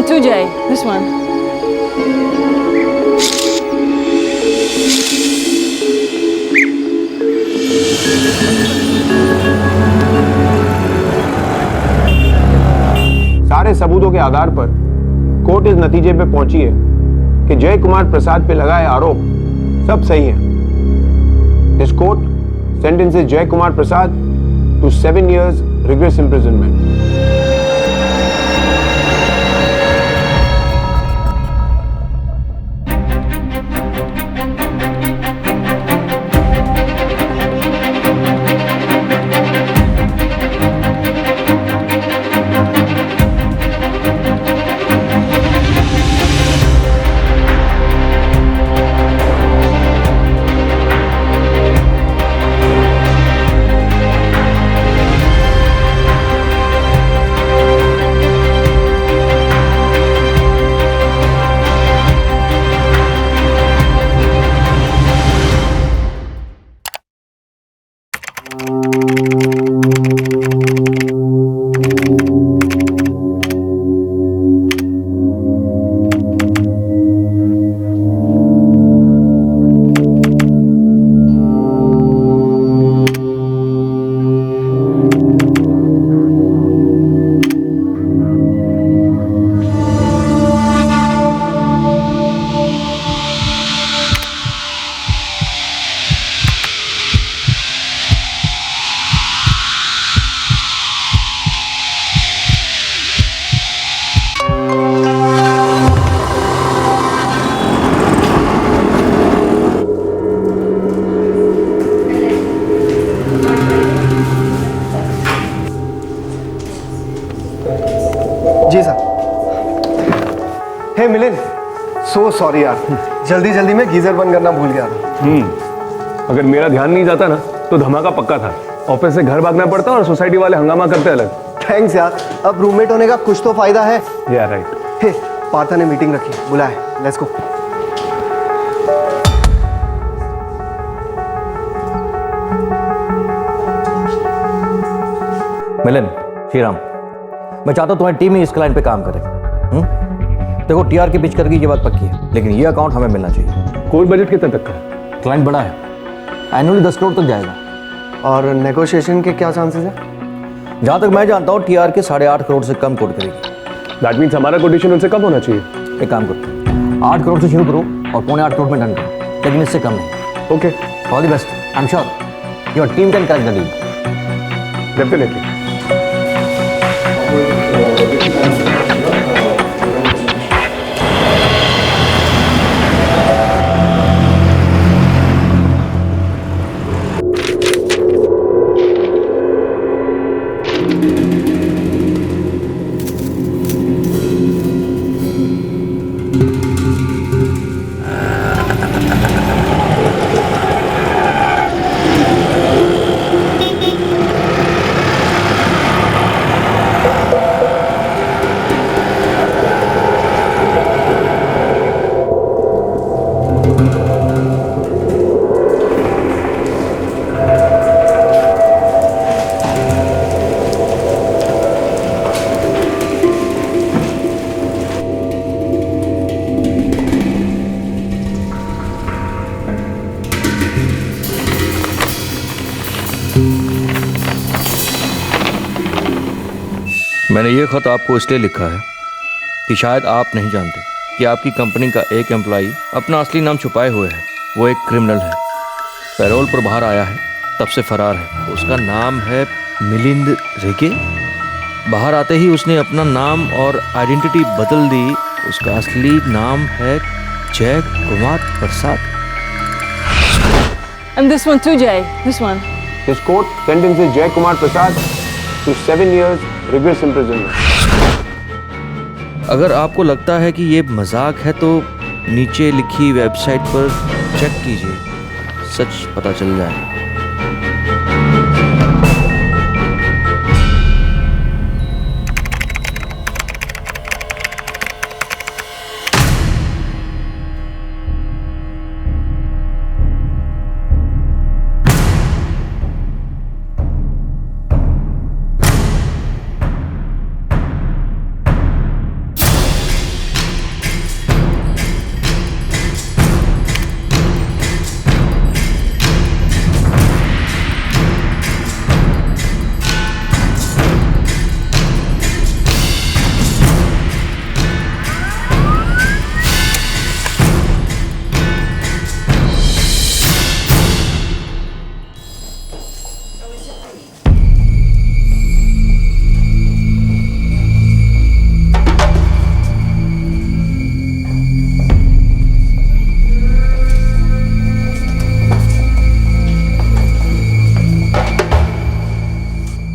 one too, Jay. This one. सारे सबूतों के आधार पर कोर्ट इस नतीजे पे पहुंची है कि जय कुमार प्रसाद पे लगाए आरोप सब सही है। This court sentences Jay Kumar Prasad to 7 years rigorous imprisonment. जी sir. Hey Milind, so sorry यार, जल्दी जल्दी में गीजर बंद करना भूल गया था। अगर मेरा ध्यान नहीं जाता ना तो धमाका पक्का था। ऑफिस से घर भागना पड़ता और सोसाइटी वाले हंगामा करते अलग। थैंक्स यार, अब रूममेट होने का कुछ तो फायदा है। या राइट। हे पार्था ने मीटिंग रखी, बुलाए, लेट्स गो। मिलन, श्रीराम, मैं चाहता हूं तुम्हारी टीम ही इस क्लाइंट पे काम करे। देखो टीआर की पिच करके ये बात पक्की है, लेकिन ये अकाउंट हमें मिलना चाहिए। कोई बजट कितने तक का है? क्लाइंट बड़ा है, एनुअली 10 करोड़ तक जाएगा। और नेगोशिएशन के क्या चांसेस हैं? जहां तक मैं जानता हूँ टीआर के 8.5 करोड़ से कम कोट करेगी। दैट मीन्स हमारा कोटेशन उनसे कम होना चाहिए। एक काम करो, 8 करोड़ से शुरू करो और 7.25 करोड़ में डन करो, लेकिन इससे कम नहीं। Okay, all the best. I am sure your team can crack the deal. Definitely. मैंने ये खत आपको इसलिए लिखा है कि शायद आप नहीं जानते कि आपकी कंपनी का एक एम्प्लॉई अपना असली नाम छुपाए हुए है। वो एक क्रिमिनल है, पैरोल पर बाहर आया है, तब से फरार है। उसका नाम है मिलिंद रेगे। बाहर आते ही उसने अपना नाम और आइडेंटिटी बदल दी। उसका असली नाम है जय कुमार प्रसाद। And this one too, Jay. This one. This court sentences Jay Kumar Prasad to 7 years rigorous imprisonment. अगर आपको लगता है कि ये मजाक है तो नीचे लिखी वेबसाइट पर चेक कीजिए, सच पता चल जाएगा।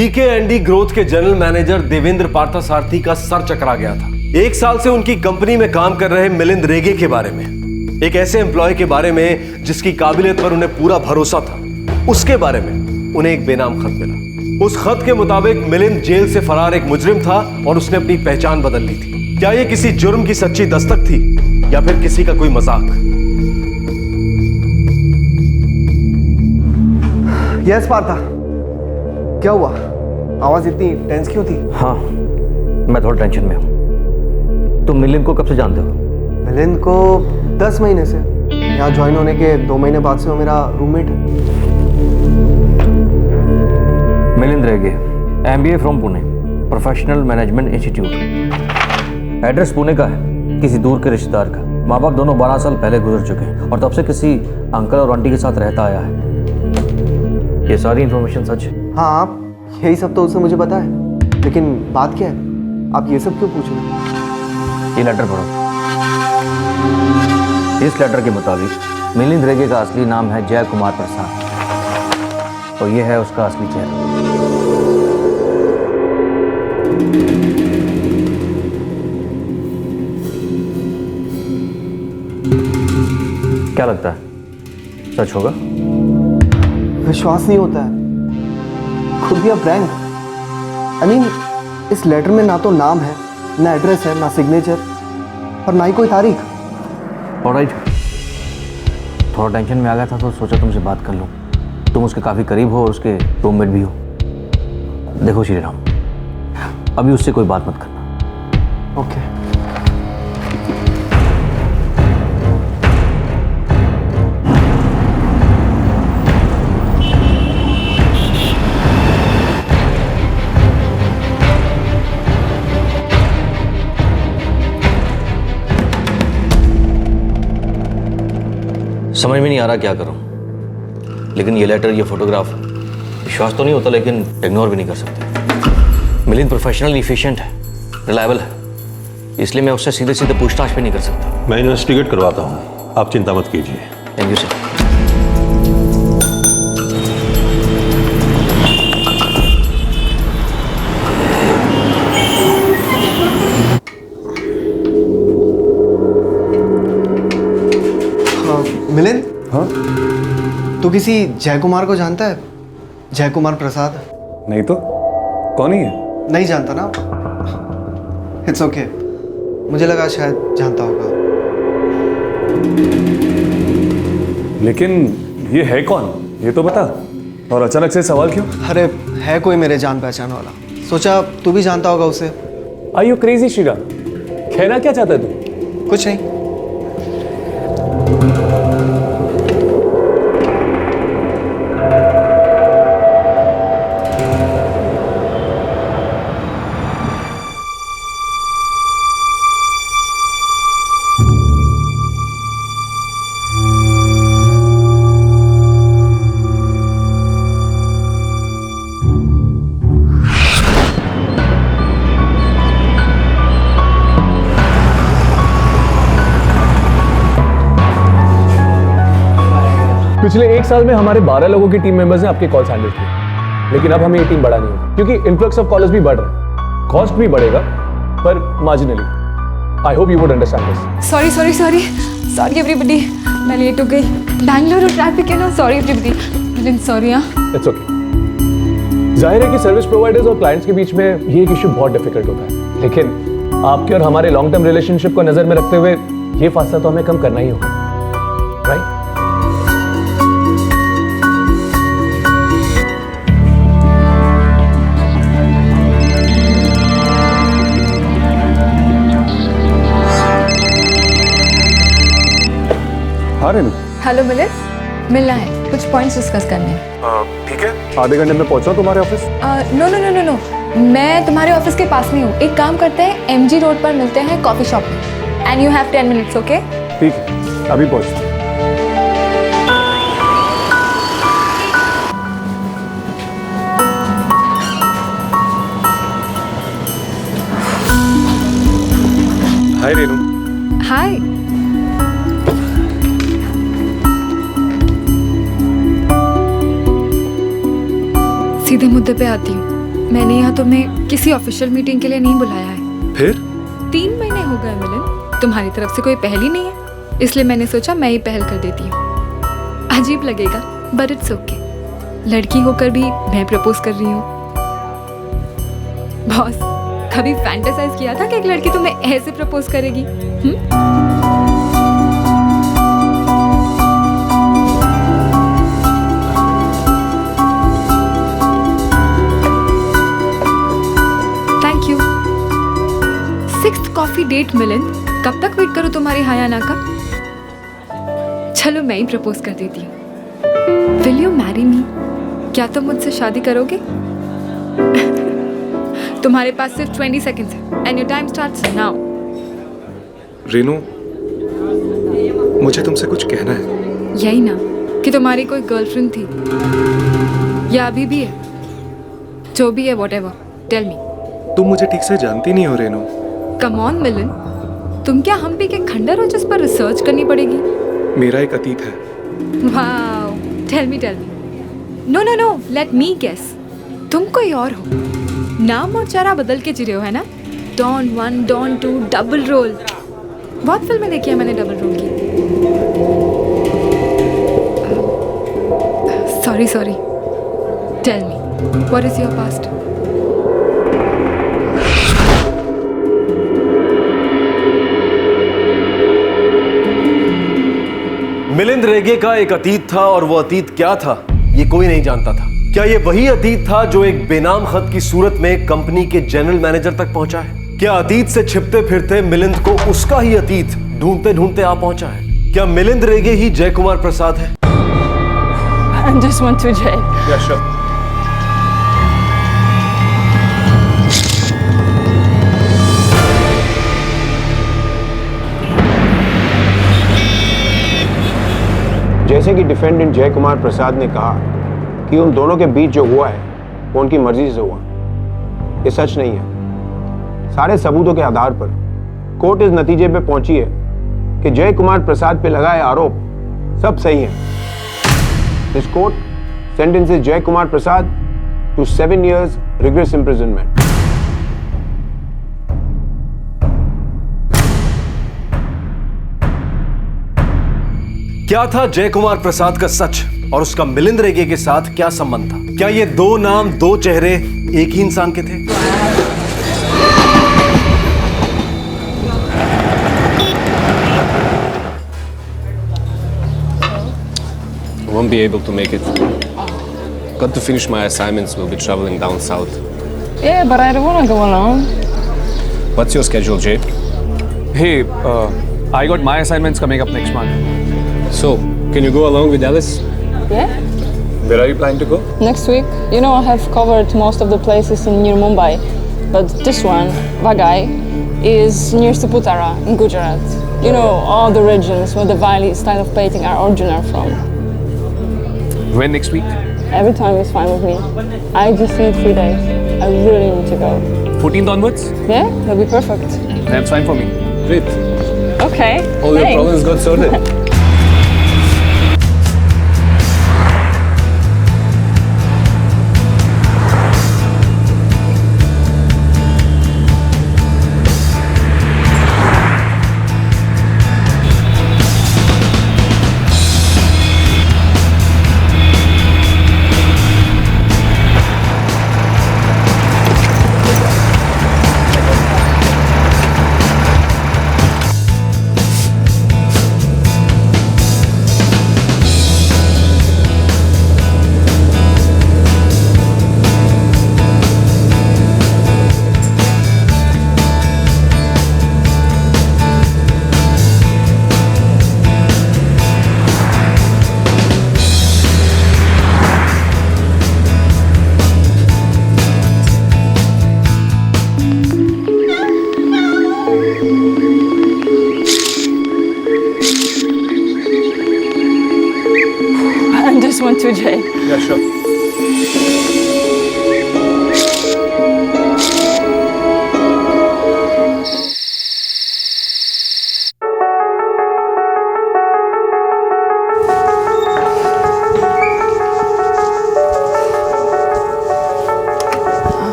BK&D ग्रोथ के जनरल मैनेजर देवेंद्र पार्थसारथी का सर चकरा गया था। 1 साल से उनकी कंपनी में काम कर रहे मिलिंद रेगे के बारे में, एक ऐसे एम्प्लॉय के बारे में जिसकी काबिलियत पर उन्हें पूरा भरोसा था, उसके बारे में उन्हें एक बेनाम खत मिला। उस खत के मुताबिक मिलिंद जेल से फरार एक मुजरिम था और उसने अपनी पहचान बदल ली थी। क्या यह किसी जुर्म की सच्ची दस्तक थी या फिर किसी का कोई मजाक? यस पार्था, क्या हुआ? आवाज इतनी टेंस क्यों थी? हाँ, मैं थोड़ा टेंशन में हूँ। तुम मिलिंद को कब से जानते हो? मिलिंद को 10 महीने से। यहाँ ज्वाइन होने के 2 महीने बाद से वो मेरा रूममेट है। मिलिंद रेगे, MBA from Pune, professional management institute. Address Pune का है, किसी दूर के रिश्तेदार का। माँ बाप दोनों 12 साल पहले गुजर चुके हैं और तब से किसी अंकल और आंटी के साथ रहता आया है। ये सारी इन्फॉर्मेशन सच है? हाँ, आप यही सब तो उसने मुझे बताया, लेकिन बात क्या है? आप ये सब क्यों पूछ रहे हैं? ये लेटर पढ़ो। इस लेटर के मुताबिक मिलिंद रेगे का असली नाम है जय कुमार प्रसाद और ये है उसका असली चेहरा। क्या लगता है, सच होगा? विश्वास नहीं होता है, खुद भी आप रैंक। आई मीन, इस लेटर में ना तो नाम है, ना एड्रेस है, ना सिग्नेचर और ना ही कोई तारीख। ऑलराइट, थोड़ा टेंशन में आ गया था तो सोचा तुमसे बात कर लूं। तुम उसके काफ़ी करीब हो और उसके रूममेट भी हो। देखो श्री राम, अभी उससे कोई बात मत करना। ओके। समझ में नहीं आ रहा क्या करूं, लेकिन ये लेटर, ये फोटोग्राफ, विश्वास तो नहीं होता लेकिन इग्नोर भी नहीं कर सकते। मिलिंद प्रोफेशनल, इफिशिएंट है, रिलायबल है, इसलिए मैं उससे सीधे सीधे पूछताछ भी नहीं कर सकता। मैं इन्वेस्टिगेट करवाता हूँ, आप चिंता मत कीजिए। Thank you sir. मिलिंद, हाँ? तू किसी जय कुमार को जानता है? जय कुमार प्रसाद? नहीं तो, कौन ही है? नहीं जानता ना? इट्स ओके, मुझे लगा शायद जानता होगा। लेकिन ये है कौन, ये तो बता। और अचानक से सवाल क्यों? अरे, है कोई मेरे जान पहचान वाला, सोचा तू भी जानता होगा उसे। Are you crazy Shriram? कहना क्या चाहता है तू? कुछ नहीं। पिछले 1 साल में हमारे 12 लोगों की टीम मेंबर्स ने आपके कॉल्स हैंडल किए, लेकिन अब हमें ये टीम बढ़ानी होगी क्योंकि इन्फ्लक्स ऑफ कॉलर्स भी बढ़ रहा है। कॉस्ट भी बढ़ेगा पर marginally. I hope you would understand this. Sorry sorry sorry sorry everybody, मैं लेट हो गई। बैंगलोर ट्रैफिक है ना, सॉरी एवरीबडी, सॉरी। हाँ, इट्स ओके। जाहिर है कि सर्विस प्रोवाइडर्स और क्लाइंट्स के बीच में ये एक इशू बहुत डिफिकल्ट होता है, लेकिन आपके और हमारे लॉन्ग टर्म रिलेशनशिप को नजर में रखते हुए ये फासला तो हमें कम करना ही होगा, राइट? हाँ रेनू। हेलो मिलिंद, मिलना है, कुछ पॉइंट्स डिस्कस करने हैं। ठीक है, आधे घंटे में पहुंचा तुम्हारे office. No no no no no, मैं तुम्हारे ऑफिस के पास नहीं हूँ। एक काम करते हैं, MG रोड पर मिलते हैं कॉफी शॉप में। And you have 10 minutes, okay? ठीक है, अभी पहुंचता हूँ। हाय रेनू। हाय। सीधे मुद्दे पे आती हूँ। मैंने यहाँ तुम्हें किसी ऑफिशियल मीटिंग के लिए नहीं बुलाया है। फिर 3 महीने हो गए मिलन, तुम्हारी तरफ से कोई पहल ही नहीं है, इसलिए मैंने सोचा मैं ही पहल कर देती हूँ। अजीब लगेगा बट इट्स ओके, लड़की होकर भी मैं प्रपोज कर रही हूँ। बॉस, कभी फैंटेसाइज किया था कि एक लड़की तुम्हें ऐसे प्रपोज करेगी? Thank you. 6th coffee date Milan, कब तक वेट करूँ तुम्हारी हाया ना का? चलो मैं ही प्रपोज कर देती हूँ। Will you marry me? क्या तुम मुझसे शादी करोगे? तुम्हारे पास सिर्फ 20 सेकंड्स है and your time starts now. Renu, मुझे तुमसे कुछ कहना है। यही ना कि तुम्हारी कोई गर्लफ्रेंड थी या अभी भी है? जो भी है व्हाटएवर, टेल मी। तुम मुझे ठीक से जानती नहीं हो रेनू। कम ऑन मिलन, तुम क्या हम भी के खंडर हो जिस पर रिसर्च करनी पड़ेगी? मेरा एक अतीत है। Wow, tell me. No no no, let me guess. तुम कोई और हो, नाम और चेहरा बदल के जी रहे हो, है ना? Don 1, don 2, double role. बहुत फिल्में देखी है मैंने डबल रोल की। Sorry, tell me, what is your past? Milind Rege का एक अतीत था और वो अतीत क्या था ये कोई नहीं जानता था। क्या ये वही अतीत था जो एक बेनाम खत की सूरत में कंपनी के जनरल मैनेजर तक पहुंचा है? क्या अतीत से छिपते फिरते मिलिंद को उसका ही अतीत ढूंढते ढूंढते आ पहुंचा है? क्या मिलिंद रेगे ही जय कुमार प्रसाद है? And this one too, Jay. Yeah, sure. जैसे कि डिफेंडेंट जय कुमार प्रसाद ने कहा कि उन दोनों के बीच जो हुआ है वो उनकी मर्जी से हुआ, ये सच नहीं है। सारे सबूतों के आधार पर कोर्ट इस नतीजे पे पहुंची है कि जय कुमार प्रसाद पे लगाए आरोप सब सही हैं। This court sentences Jay Kumar Prasad to 7 years rigorous imprisonment. क्या था जय कुमार प्रसाद का सच और उसका मिलिंद रेगे के साथ क्या संबंध था? क्या ये दो नाम, दो चेहरे एक ही इंसान के थे? I won't be able to make it. Got to finish my assignments. We'll be traveling down south. Yeah, but I don't want to go alone. What's your schedule, Jay? Hey, I got my assignments coming up next month. So, can you go along with Alice? Yeah? Where are you planning to go? Next week. You know, I have covered most of the places in near Mumbai. But this one, Vagai, is near Saputara in Gujarat. You know, all the regions where the Vaili style of painting are original from. When next week? Every time is fine with me. I just need 3 days. I really need to go. 14th onwards? Yeah? That'll be perfect. That's fine for me. Great. Okay. All your thanks. problems got sorted.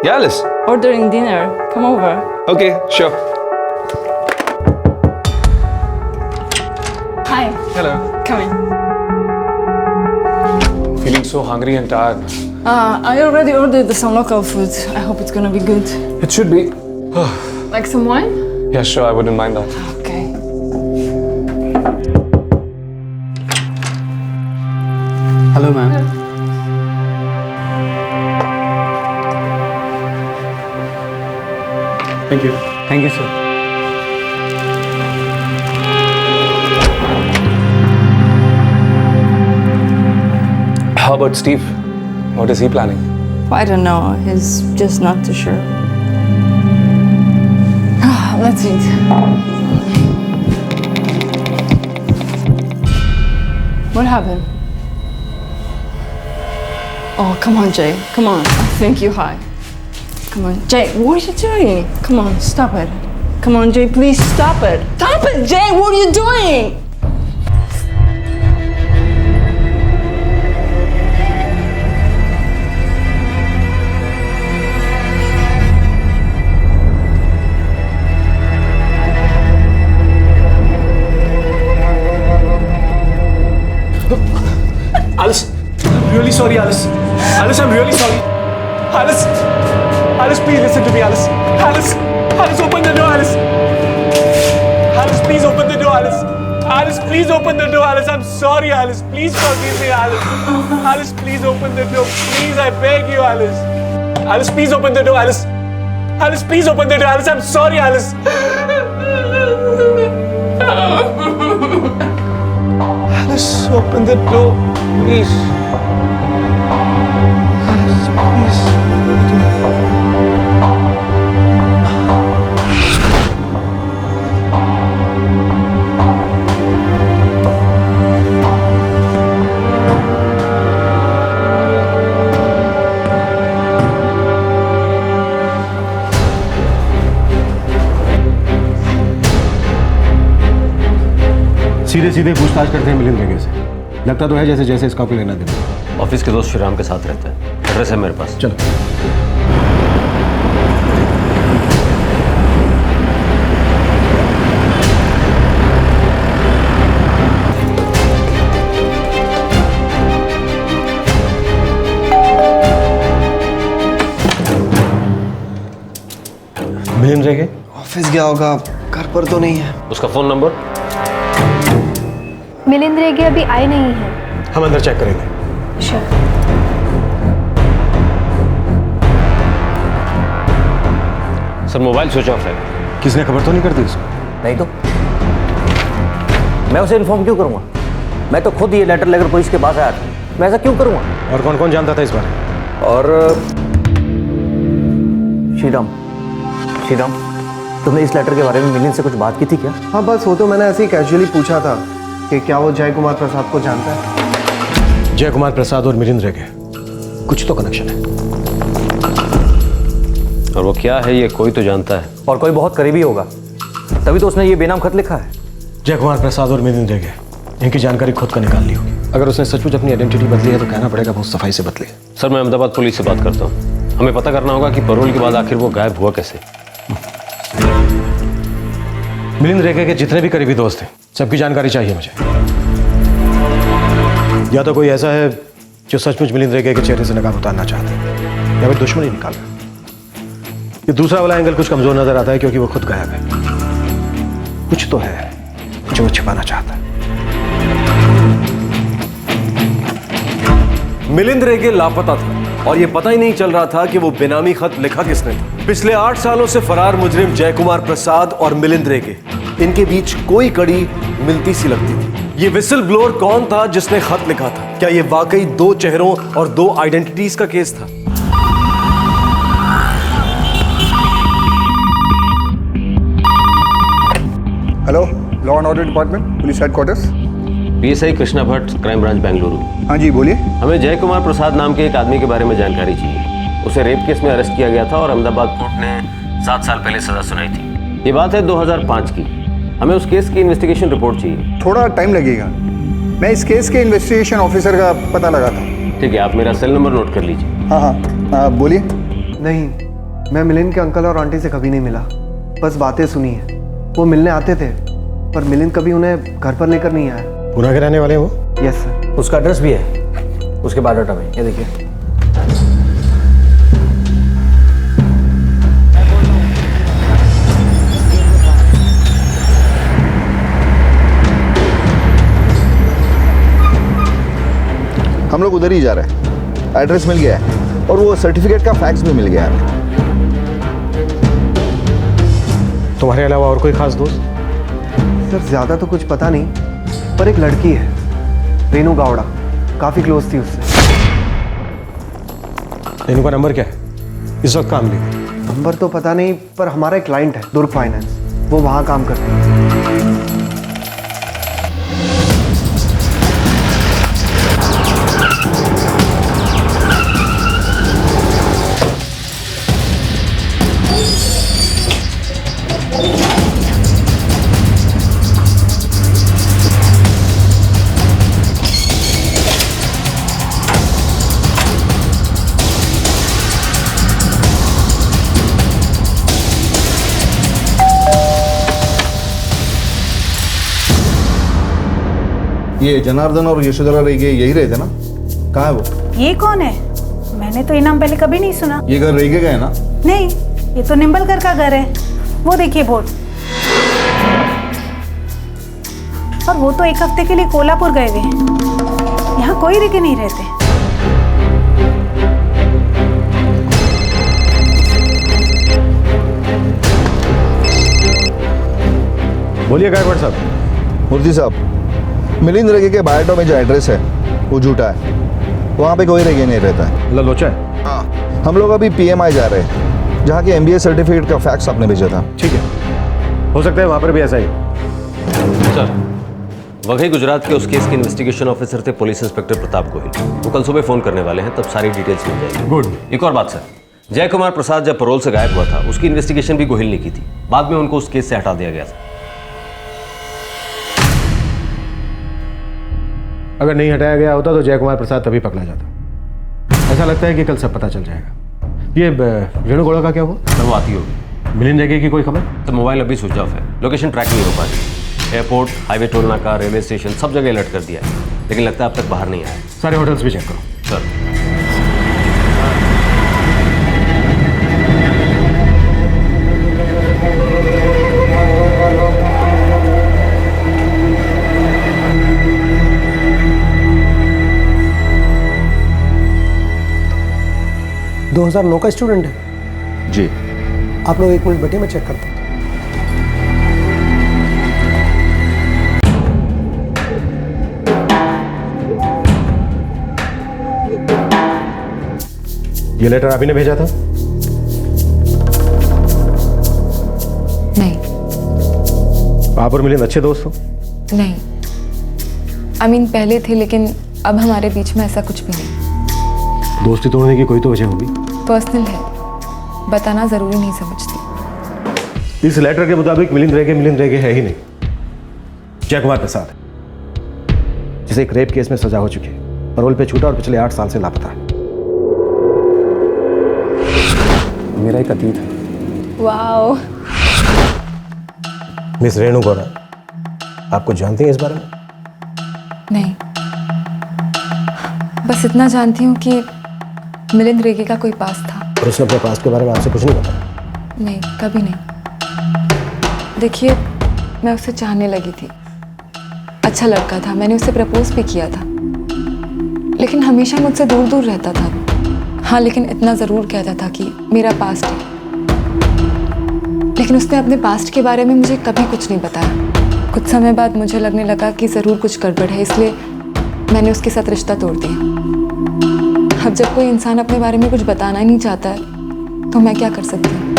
Yeah, Alice. Ordering dinner. Come over. Okay, sure. Hi. Hello. Come in. Feeling so hungry and tired. I already ordered some local food. I hope it's gonna be good. It should be. Like some wine? Yeah, sure. I wouldn't mind that. Okay. Hello ma'am. Thank you. Thank you sir. How about Steve? What is he planning? I don't know. He's just not too sure. Let's eat. What happened? Oh, come on, Jay. Come on. I think you're high. Come on. Jay, what are you doing? Come on, stop it. Come on, Jay, please stop it. Stop it, Jay! What are you doing? Alice, I'm really sorry, Alice. Alice, I'm really sorry. Alice, Alice, please listen to me, Alice. Alice, Alice, open the door, Alice. Alice, please open the door, Alice. Alice, please open the door, Alice. I'm sorry, Alice. Please forgive me, Alice. Alice, please open the door. Please, I beg you, Alice. Alice, please open the door, Alice. Alice, please open the door, Alice. I'm sorry, Alice. Alice, open the door, please. Alice, please. सीधे सीधे पूछताछ करते हैं मिलिंद रेगे से। लगता तो है जैसे जैसे इसका कोई लेना देना। ऑफिस के दोस्त श्रीराम के साथ रहता है, एड्रेस है मेरे पास। चलो। मिलिंद रेगे ऑफिस गया होगा, घर पर तो नहीं है। उसका फोन नंबर? मिलिंद रेगे अभी आए नहीं हैं। हम अंदर चेक करेंगे। Sure. Sir mobile switch off है। किसने खबर तो नहीं कर दी उसको? नहीं तो मैं उसे इन्फॉर्म क्यों करूंगा? मैं तो खुद ये लेटर लेकर पुलिस के पास आया था। मैं ऐसा क्यों करूंगा? और कौन कौन जानता था इस बारे? और श्रीराम, श्रीराम, तुमने इस लेटर के बारे में मिलिंद से कुछ बात की थी क्या? हाँ, बस वो तो मैंने ऐसे ही कैजुअली पूछा था कि क्या वो जय कुमार प्रसाद को जानता है। जय कुमार प्रसाद और मिलिंद रेगे कुछ तो कनेक्शन है। और वो क्या है ये कोई तो जानता है। और कोई बहुत करीबी होगा, तभी तो उसने ये बेनाम खत लिखा है। जय कुमार प्रसाद और मिलिंद रेगे इनकी जानकारी खुद का निकाल ली होगी। अगर उसने सचमुच अपनी आइडेंटिटी बदली है तो कहना पड़ेगा बहुत सफाई से बदले। सर मैं अहमदाबाद पुलिस से बात करता हूँ। हमें पता करना होगा कि पैरोल के बाद आखिर वो गायब हुआ कैसे। मिलिंद रेगे के जितने भी करीबी दोस्त हैं सबकी जानकारी चाहिए मुझे। या तो कोई ऐसा है जो सचमुच मिलिंद रेगे के चेहरे से नकाब उतारना चाहता है, या फिर दुश्मनी निकाल रहा है। ये दूसरा वाला एंगल कुछ कमजोर नजर आता है क्योंकि वो खुद गायब है। कुछ तो है जो वो छिपाना चाहता है। मिलिंद रेगे लापता था और ये पता ही नहीं चल रहा था कि वो बेनामी खत लिखा किसने था। पिछले 8 सालों से फरार मुजरिम जय कुमार प्रसाद और मिलिंद रेगे, इनके बीच कोई कड़ी मिलती सी लगती थी। ये विसल ब्लोअर कौन था जिसने खत लिखा था? क्या ये वाकई 2 चेहरों और 2 आइडेंटिटीज का केस था? Hello, law and order department, police headquarters. PSI Krishna Bhatt, crime branch Bengaluru. हाँ जी, बोलिए। हमें जय कुमार प्रसाद नाम के एक आदमी के बारे में जानकारी चाहिए। उसे रेप केस में अरेस्ट किया गया था और अहमदाबाद कोर्ट ने 7 साल पहले सजा सुनाई थी। ये बात है 2005 की। हमें उस केस की इन्वेस्टिगेशन रिपोर्ट चाहिए। थोड़ा टाइम लगेगा, मैं इस केस के इन्वेस्टिगेशन ऑफिसर का पता लगाता हूँ। ठीक है, आप मेरा सेल नंबर नोट कर लीजिए। हाँ, बोलिए। नहीं, मैं मिलिंद के अंकल और आंटी से कभी नहीं मिला, बस बातें सुनी है। वो मिलने आते थे, पर मिलिंद कभी उन्हें घर पर लेकर नहीं आया। पुणे के रहने वाले हैं वो? Yes sir. उसका एड्रेस भी है उसके बायोडाटा में, ये देखिए। हम लोग उधर ही जा रहे हैं। एड्रेस मिल गया है और वो सर्टिफिकेट का फैक्स भी मिल गया है। तुम्हारे अलावा और कोई खास दोस्त? सर ज़्यादा तो कुछ पता नहीं, पर एक लड़की है, रेनू गावड़ा, काफ़ी क्लोज थी उससे। रेनू का नंबर क्या है? इस वक्त काम नहीं। नंबर तो पता नहीं, पर हमारा एक क्लाइंट है दुर्ग फाइनेंस, वो वहाँ काम करते हैं। ये जनार्दन और यशोधरा रेगे यही रहते ना? कहाँ है वो? ये कौन है? मैंने तो ये नाम पहले कभी नहीं सुना। ये घर रेगे का है ना? नहीं, ये तो निम्बलकर का घर है। वो देखिए बोर्ड। और वो तो एक हफ्ते के लिए कोल्हापुर गए हुए हैं। यहाँ कोई रेगे नहीं रहते। बोलिए गायकवाड़ साहब। मूर्ति साहब, मिलिंद रेगे के बायोडाटा में जो एड्रेस है वो झूठा है। वहाँ पे कोई रेगे नहीं रहता है। लोचा है? हाँ। हम लोग अभी PMI जा रहे हैं, जहाँ के MBA सर्टिफिकेट का फैक्स आपने भेजा था। ठीक है, हो सकता है वहाँ पर भी ऐसा ही। सर, वघई गुजरात के उस केस के इन्वेस्टिगेशन ऑफिसर थे पुलिस इंस्पेक्टर प्रताप गोहिल। वो कल सुबह फ़ोन करने वाले हैं, तब सारी डिटेल्स मिल जाएगी। गुड। एक और बात सर, जय कुमार प्रसाद जब पैरोल से गायब हुआ था, उसकी इन्वेस्टिगेशन भी गोहिल ने की थी। बाद में उनको उस केस से हटा दिया गया था। अगर नहीं हटाया गया होता तो जय कुमार प्रसाद तभी पकड़ा जाता। ऐसा लगता है कि कल सब पता चल जाएगा। ये रेणु गौड़ा का क्या हुआ? सर वो आती होगी। मिलिंद रेगे की कोई खबर? तो मोबाइल अभी स्विच ऑफ है, लोकेशन ट्रैक नहीं हो पा रही। एयरपोर्ट, हाईवे टोल नाका, रेलवे स्टेशन सब जगह अलर्ट कर दिया है, लेकिन लगता है अब तक बाहर नहीं आया। सारे होटल्स भी चेक करो। सर। 2009 का स्टूडेंट है जी। आप लोग एक मिनट बैठे, मैं चेक करता हूँ। ये लेटर आप ही ने भेजा था? नहीं। आप और मिलिंद अच्छे दोस्त हो? नहीं, पहले थे, लेकिन अब हमारे बीच में ऐसा कुछ भी नहीं। दोस्ती तोड़ने की कोई तो वजह होगी। पर्सनल है, बताना जरूरी नहीं समझती। इस लेटर के मुताबिक मिलिंद रेगे है ही नहीं, जय कुमार प्रसाद, जिसे एक रेप केस में सजा हो चुकी है, पैरोल पे छूटा और पिछले 8 साल से लापता है। मेरा एक अतीत है। वाओ। मिस रेणु गौड़ा, आपको जानती हैं इस बारे में? नहीं, बस इतना जानती हूँ कि मिलिंद रेगे का कोई पास था। और उसने अपने पास्ट के बारे में आपसे कुछ नहीं बताया? नहीं, कभी नहीं। देखिए, मैं उससे चाहने लगी थी, अच्छा लड़का था, मैंने उसे प्रपोज भी किया था, लेकिन हमेशा मुझसे दूर दूर रहता था। हाँ, लेकिन इतना ज़रूर कहता था कि मेरा पास्ट है, लेकिन उसने अपने पास्ट के बारे में मुझे कभी कुछ नहीं बताया। कुछ समय बाद मुझे लगने लगा कि ज़रूर कुछ गड़बड़ है, इसलिए मैंने उसके साथ रिश्ता तोड़ दिया। अब जब कोई इंसान अपने बारे में कुछ बताना ही नहीं चाहता है, तो मैं क्या कर सकती हूँ?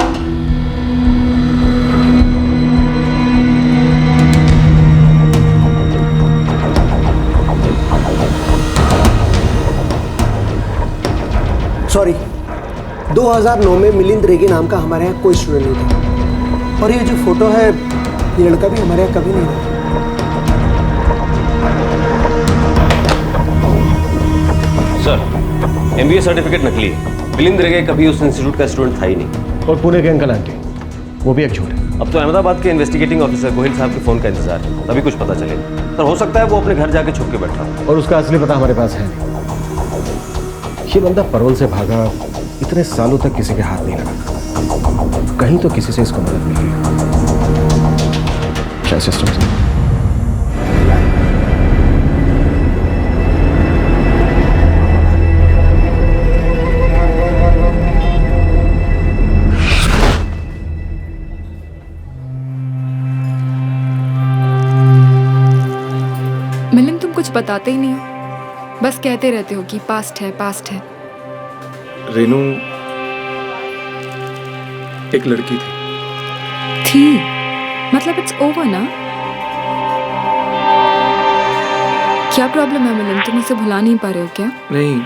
सॉरी, 2009 में मिलिंद रेगे नाम का हमारे यहाँ कोई स्टूडेंट नहीं था, और ये जो फोटो है, ये लड़का भी हमारे यहाँ कभी नहीं था। सर, MBA सर्टिफिकेट नकली है। मिलिंद रेगे कभी उस इंस्टीट्यूट का स्टूडेंट था ही नहीं। और पुणे के अंकल आंटी, वो भी एक झूठ है। अब तो अहमदाबाद के इन्वेस्टिगेटिंग ऑफिसर गोहिल साहब के फोन का इंतजार है, तभी कुछ पता चलेगा। पर हो सकता है वो अपने घर जाके छुप के बैठा हो। और उसका असली पता हमारे पास है नहीं। ये बंदा पैरोल से भागा, इतने सालों तक किसी के हाथ नहीं लगा, कहीं तो किसी से इसको मदद मिली शायद सिस्टम से। मिलिंद, तुम कुछ बताते ही नहीं हो, बस कहते रहते हो कि पास्ट है पास्ट है। रेनू एक लड़की थी मतलब इट्स ओवर ना? क्या प्रॉब्लम है मिलिंद, तुम इसे भुला नहीं पा रहे हो क्या? नहीं,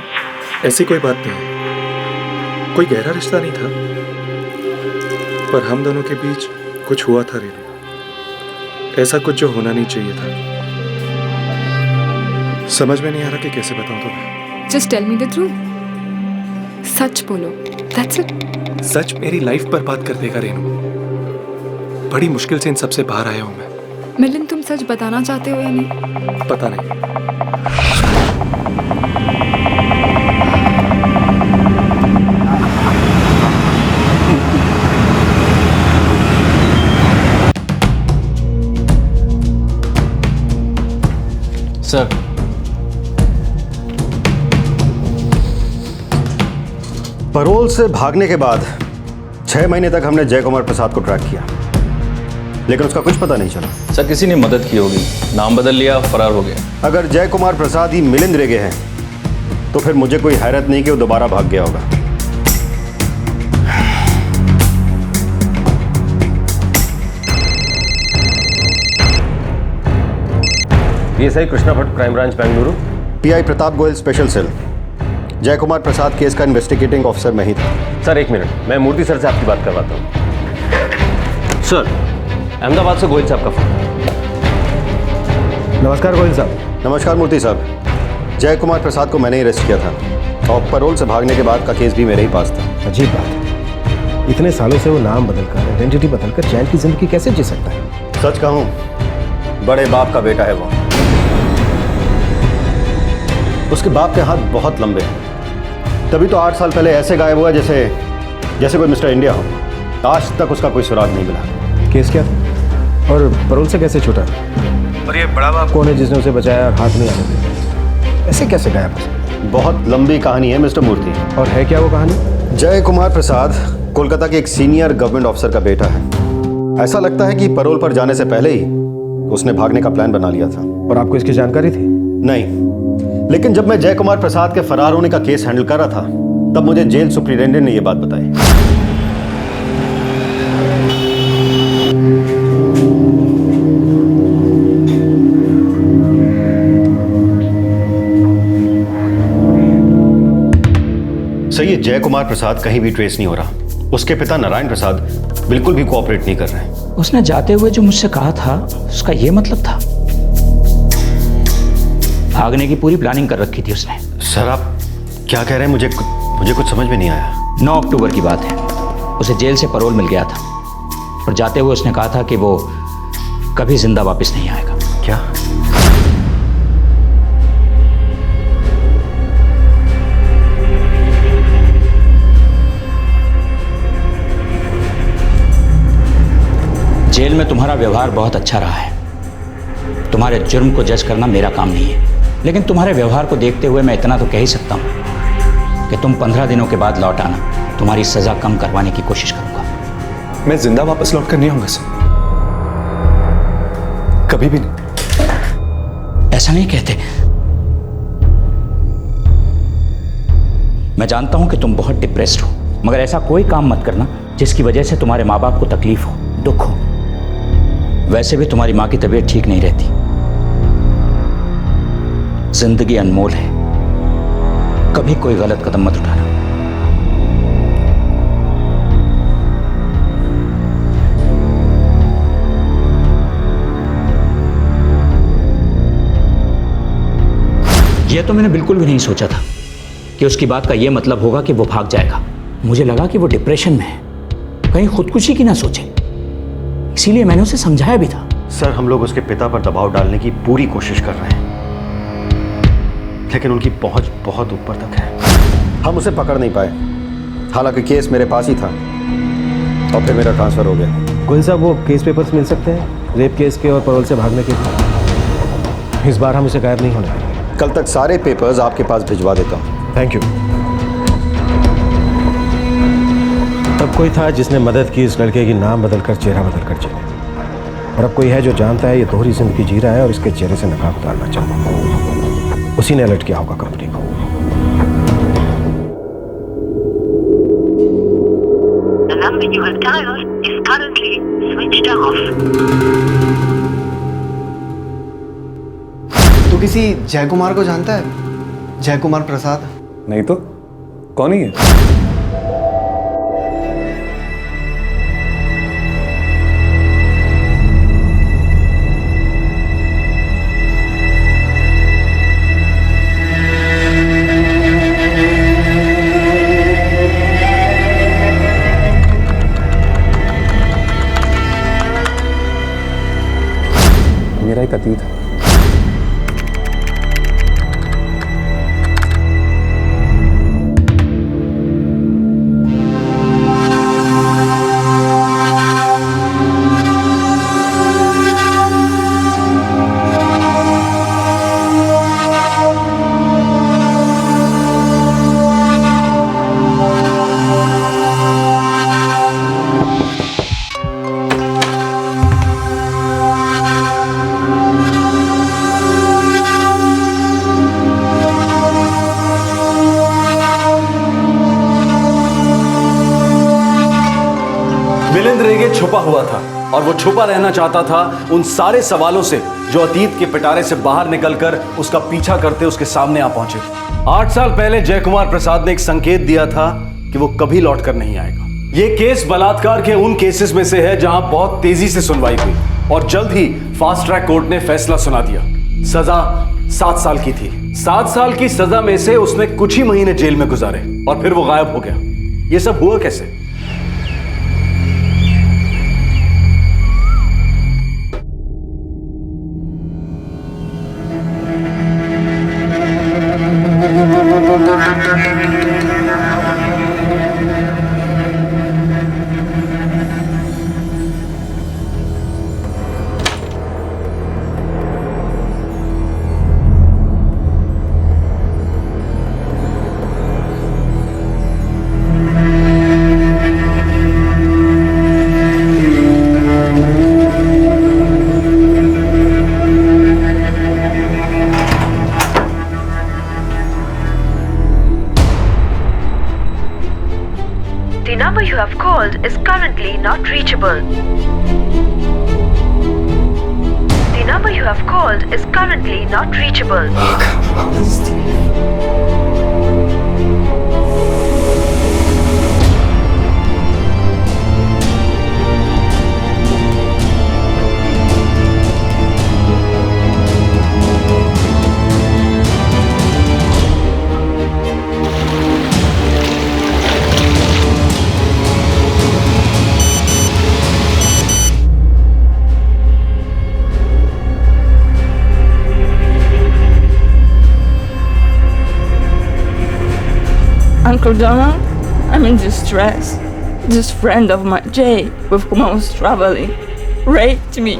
ऐसी कोई बात नहीं, कोई गहरा रिश्ता नहीं था, पर हम दोनों के बीच कुछ हुआ था रेनू, ऐसा कुछ जो होना नहीं चाहिए था। समझ में नहीं आ रहा कि कैसे बताऊं तुम्हें। Just tell me the truth, सच बोलो, दैट्स इट। सच मेरी लाइफ बर्बाद कर देगा रेनू, बड़ी मुश्किल से इन सबसे बाहर आया हूं मैं। मिलिंद, तुम सच बताना चाहते हो या नहीं? पता नहीं। सर, पैरोल से भागने के बाद 6 महीने तक हमने जय कुमार प्रसाद को ट्रैक किया, लेकिन उसका कुछ पता नहीं चला। सर किसी ने मदद की होगी, नाम बदल लिया, फरार हो गया। अगर जय कुमार प्रसाद ही मिलिंद रेगे हैं तो फिर मुझे कोई हैरत नहीं कि वो दोबारा भाग गया होगा। PSI Krishna Bhatt, crime branch Bengaluru. PI Pratap Goyal, special cell. Jay Kumar Prasad case का इन्वेस्टिगेटिंग ऑफिसर मैं ही था। सर एक मिनट, मैं मूर्ति सर से आपकी बात करवाता हूँ। सर, अहमदाबाद से गोयल साहब का फोन। नमस्कार गोयल साहब। नमस्कार मूर्ति साहब। जय कुमार प्रसाद को मैंने ही अरेस्ट किया था और पैरोल से भागने के बाद का केस भी मेरे ही पास था। अजीब बात है, इतने सालों से वो नाम बदलकर, आइडेंटिटी बदलकर चैन की जिंदगी कैसे जी सकता है? सच कहूँ, बड़े बाप का बेटा है वो। उसके बाप के हाथ बहुत लंबे हैं, तभी तो 8 साल पहले ऐसे गायब हुआ जैसे कोई मिस्टर इंडिया हो। आज तक उसका कोई सुराग नहीं मिला। केस क्या था और पैरोल से कैसे छूटा? और ये बड़ा बाप कौन है जिसने उसे बचाया और हाथ नहीं आने दिया? ऐसे कैसे गायब हो सकता? बहुत लंबी कहानी है मिस्टर मूर्ति। और है क्या वो कहानी? जय कुमार प्रसाद कोलकाता के एक सीनियर गवर्नमेंट ऑफिसर का बेटा है। ऐसा लगता है कि पैरोल पर जाने से पहले ही उसने भागने का प्लान बना लिया था। और आपको इसकी जानकारी थी? नहीं, लेकिन जब मैं जय कुमार प्रसाद के फरार होने का केस हैंडल कर रहा था तब मुझे जेल सुपरिटेंडेंट ने यह बात बताई। सही है, जय कुमार प्रसाद कहीं भी ट्रेस नहीं हो रहा। उसके पिता नारायण प्रसाद बिल्कुल भी कोऑपरेट नहीं कर रहे। उसने जाते हुए जो मुझसे कहा था उसका यह मतलब था? भागने की पूरी प्लानिंग कर रखी थी उसने। सर आप क्या कह रहे हैं? मुझे कुछ समझ में नहीं आया। 9 अक्टूबर की बात है, उसे जेल से पैरोल मिल गया था और जाते हुए उसने कहा था कि वो कभी जिंदा वापस नहीं आएगा। क्या? जेल में तुम्हारा व्यवहार बहुत अच्छा रहा है। तुम्हारे जुर्म को जज करना मेरा काम नहीं है, लेकिन तुम्हारे व्यवहार को देखते हुए मैं इतना तो कह ही सकता हूं कि तुम 15 दिनों के बाद लौट आना, तुम्हारी सजा कम करवाने की कोशिश करूंगा। मैं जिंदा वापस लौट कर नहीं आऊंगा सर, कभी भी नहीं। ऐसा नहीं कहते। मैं जानता हूं कि तुम बहुत डिप्रेस्ड हो, मगर ऐसा कोई काम मत करना जिसकी वजह से तुम्हारे माँ बाप को तकलीफ हो, दुख हो। वैसे भी तुम्हारी माँ की तबीयत ठीक नहीं रहती। जिंदगी अनमोल है, कभी कोई गलत कदम मत उठाना। यह तो मैंने बिल्कुल भी नहीं सोचा था कि उसकी बात का यह मतलब होगा कि वो भाग जाएगा। मुझे लगा कि वो डिप्रेशन में है, कहीं खुदकुशी की ना सोचे, इसीलिए मैंने उसे समझाया भी था। सर, हम लोग उसके पिता पर दबाव डालने की पूरी कोशिश कर रहे हैं, लेकिन उनकी पहुंच बहुत ऊपर तक है। हम उसे पकड़ नहीं पाए, हालांकि केस मेरे पास ही था और फिर मेरा ट्रांसफर हो गया। गोयल साहब, वो केस पेपर्स मिल सकते हैं रेप केस के और पैरोल से भागने के लिए? इस बार हम उसे गायब नहीं होने देंगे। कल तक सारे पेपर्स आपके पास भिजवा देता हूँ। Thank you. तब कोई था जिसने मदद की इस लड़के की नाम बदलकर चेहरा बदलकर जीने, और अब कोई है जो जानता है ये दोहरी जिंदगी जी रहा है और इसके चेहरे से नकाब उतारना चाहता है। उसी ने अलर्ट किया होगा कंपनी को। The number you have dialed is currently switched off. तू किसी जय कुमार को जानता है? जय कुमार प्रसाद? नहीं तो कौन ही है? मेरा एक अतीत है। मिलिंद रेगे छुपा हुआ था और वो छुपा रहना चाहता था उन सारे सवालों से जो अतीत के पिटारे से बाहर निकलकर उसका पीछा करते उसके सामने आ पहुंचे। 8 साल पहले जय कुमार प्रसाद ने एक संकेत दिया था कि वो कभी लौटकर नहीं आएगा। ये केस बलात्कार के उन केसेस में से है जहां बहुत तेजी से सुनवाई हुई और जल्द ही फास्ट ट्रैक कोर्ट ने फैसला सुना दिया। सजा 7 साल की थी। 7 साल की सजा में से उसने कुछ ही महीने जेल में गुजारे और फिर वो गायब हो गया। ये सब हुआ कैसे? The number you have called is currently not reachable. The number you have called is currently not reachable. Uncle Donald, I'm in distress. This friend of mine, Jay, with whom I was traveling, raped me.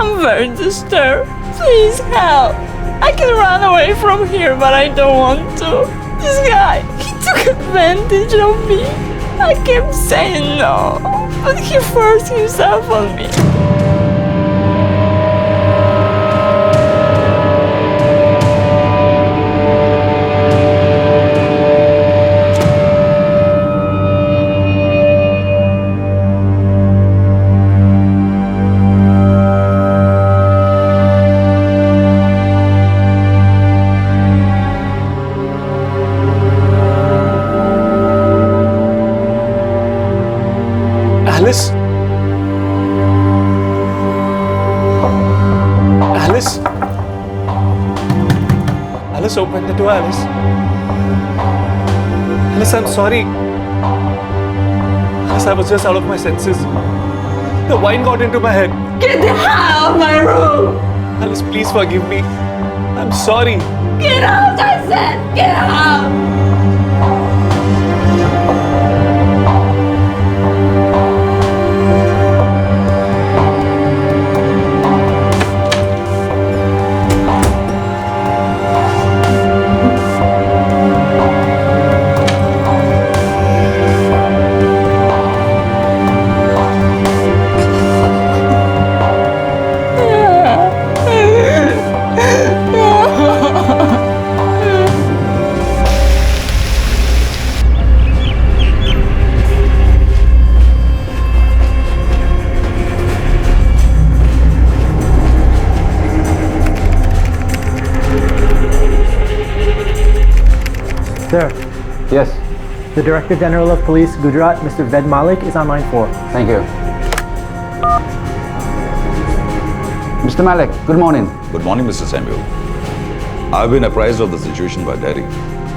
I'm very disturbed. Please help. I can run away from here, but I don't want to. This guy, he took advantage of me. I kept saying no, but he forced himself on me. Alice? Alice? Alice, open the door, Alice. Alice, I'm sorry. Alice, I was just out of my senses. The wine got into my head. Get the hell out of my room! Alice, please forgive me. I'm sorry. Get out, I said! Get out! Sir. Yes. The Director General of Police, Gujarat, Mr. Ved Malik, is on line 4. Thank you. Mr. Malik, good morning. Good morning, Mr. Samuel. I've been apprised of the situation by Derry.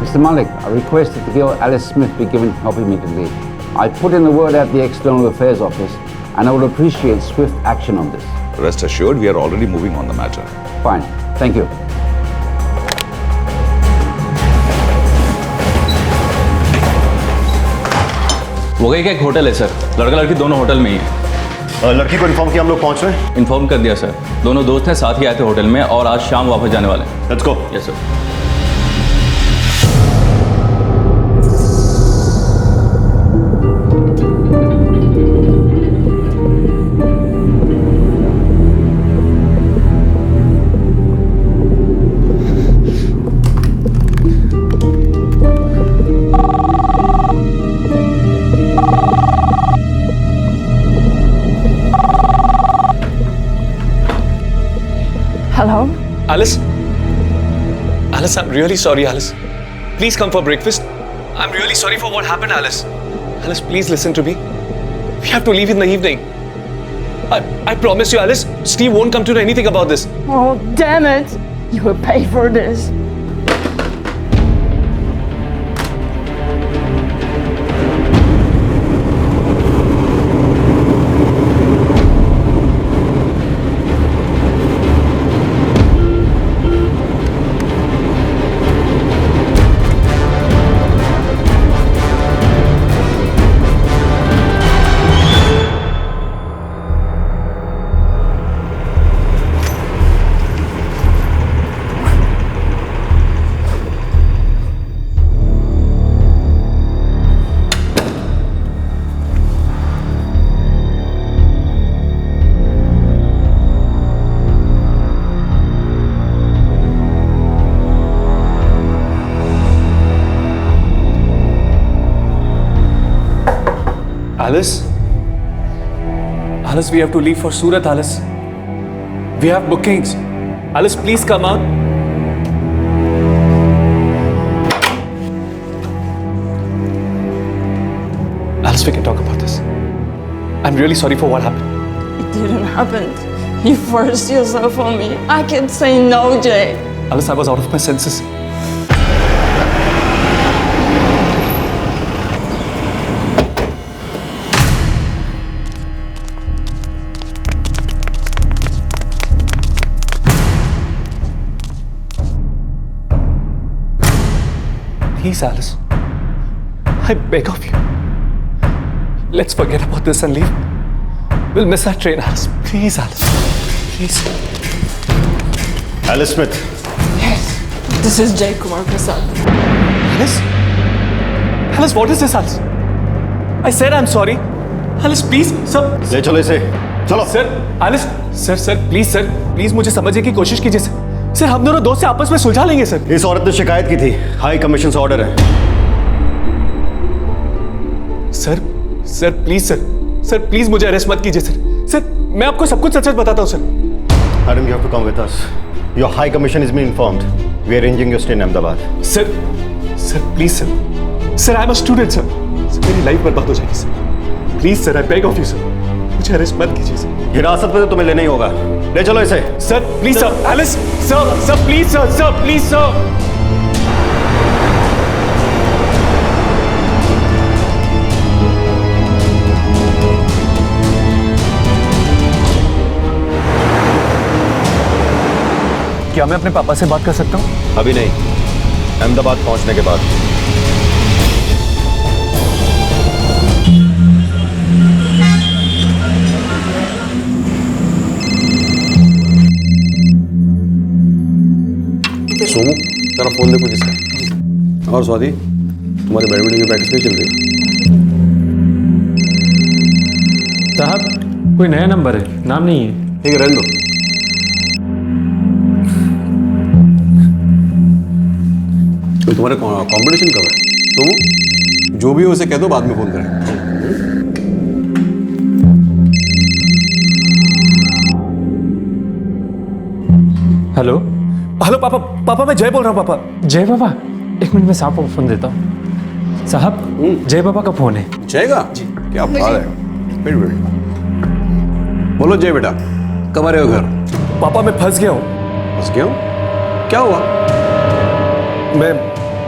Mr. Malik, I requested to girl Alice Smith be given help immediately. I put in the word at the External Affairs Office, and I would appreciate swift action on this. Rest assured, we are already moving on the matter. Fine. Thank you. वो गई का एक hotel है sir, लड़का लड़की दोनों hotel में ही है। लड़की को इन्फॉर्म किया, हम लोग पहुंच रहे हैं। इन्फॉर्म कर दिया सर, दोनों दोस्त हैं, साथ ही आए थे होटल में और आज शाम वापस जाने वाले हैं। Let's go. Yes sir. Hello? Alice? Alice, I'm really sorry, Alice. Please come for breakfast. I'm really sorry for what happened, Alice. Alice, please listen to me. We have to leave in the evening. I promise you, Alice, Steve won't come to know anything about this. Oh, damn it! You will pay for this. Alice? Alice, we have to leave for Surat, Alice. We have bookings. Alice, please come out. Alice, we can talk about this. I'm really sorry for what happened. It didn't happen. You forced yourself on me. I can't say no, Jay. Alice, I was out of my senses. Please, Alice. I beg of you. Let's forget about this and leave. We'll miss that train, Alice. Please, Alice. Please. Alice Smith. Yes. This is Jay Kumar Prasad. Alice? Alice, what is this, Alice? I said I'm sorry. Alice, please, sir. ले चलो इसे. चलो. Sir, Alice. Sir, please, sir. Please मुझे समझने की कोशिश कीजिए, sir. Sir, हम दोनों दोस्त से आपस में सुलझा लेंगे, सर. इस औरत ने शिकायत की थी. हाई कमीशन से ऑर्डर है. सर, प्लीज सर, प्लीज मुझे अरेस्ट मत कीजिए, सर, मैं आपको सब कुछ सच सच बताता हूँ, sir. Madam, you have to come with us. Your high commission has been informed. We are arranging your stay in Ahmedabad. Sir, please, sir, I am a student, sir. मेरी life बर्बाद हो जाएगी, sir. Please, sir, I beg of you, sir. मुझे arrest मत कीजिए, sir. हिरासत में तो तुम्हें लेना ही होगा. ले चलो इसे. Sir, please, sir, Alice, sir, please, sir. क्या मैं अपने पापा से बात कर सकता हूँ? अभी नहीं, अहमदाबाद पहुंचने के बाद। सोमू तेरा फोन देखो किसका। और स्वाति, तुम्हारी बैडमिंटन की प्रैक्टिस नहीं चल रही? साहब कोई नया नंबर है, नाम नहीं है। ठीक है, रहने दो। तो तुम्हारे कंपटीशन कब है? सोमू, जो भी हो उसे कह दो, बाद में फोन करें। हेलो हेलो पापा, पापा मैं जय बोल रहा हूँ पापा। जय बाबा, एक मिनट में साहब को फोन देता हूँ। साहब जय बाबा का फोन है। जय का? क्या बात है, वेट वेट। बोलो जय बेटा, कब आ रहे हो घर? पापा मैं फंस गया हूँ। फंस गया हूँ? क्या हुआ? मैं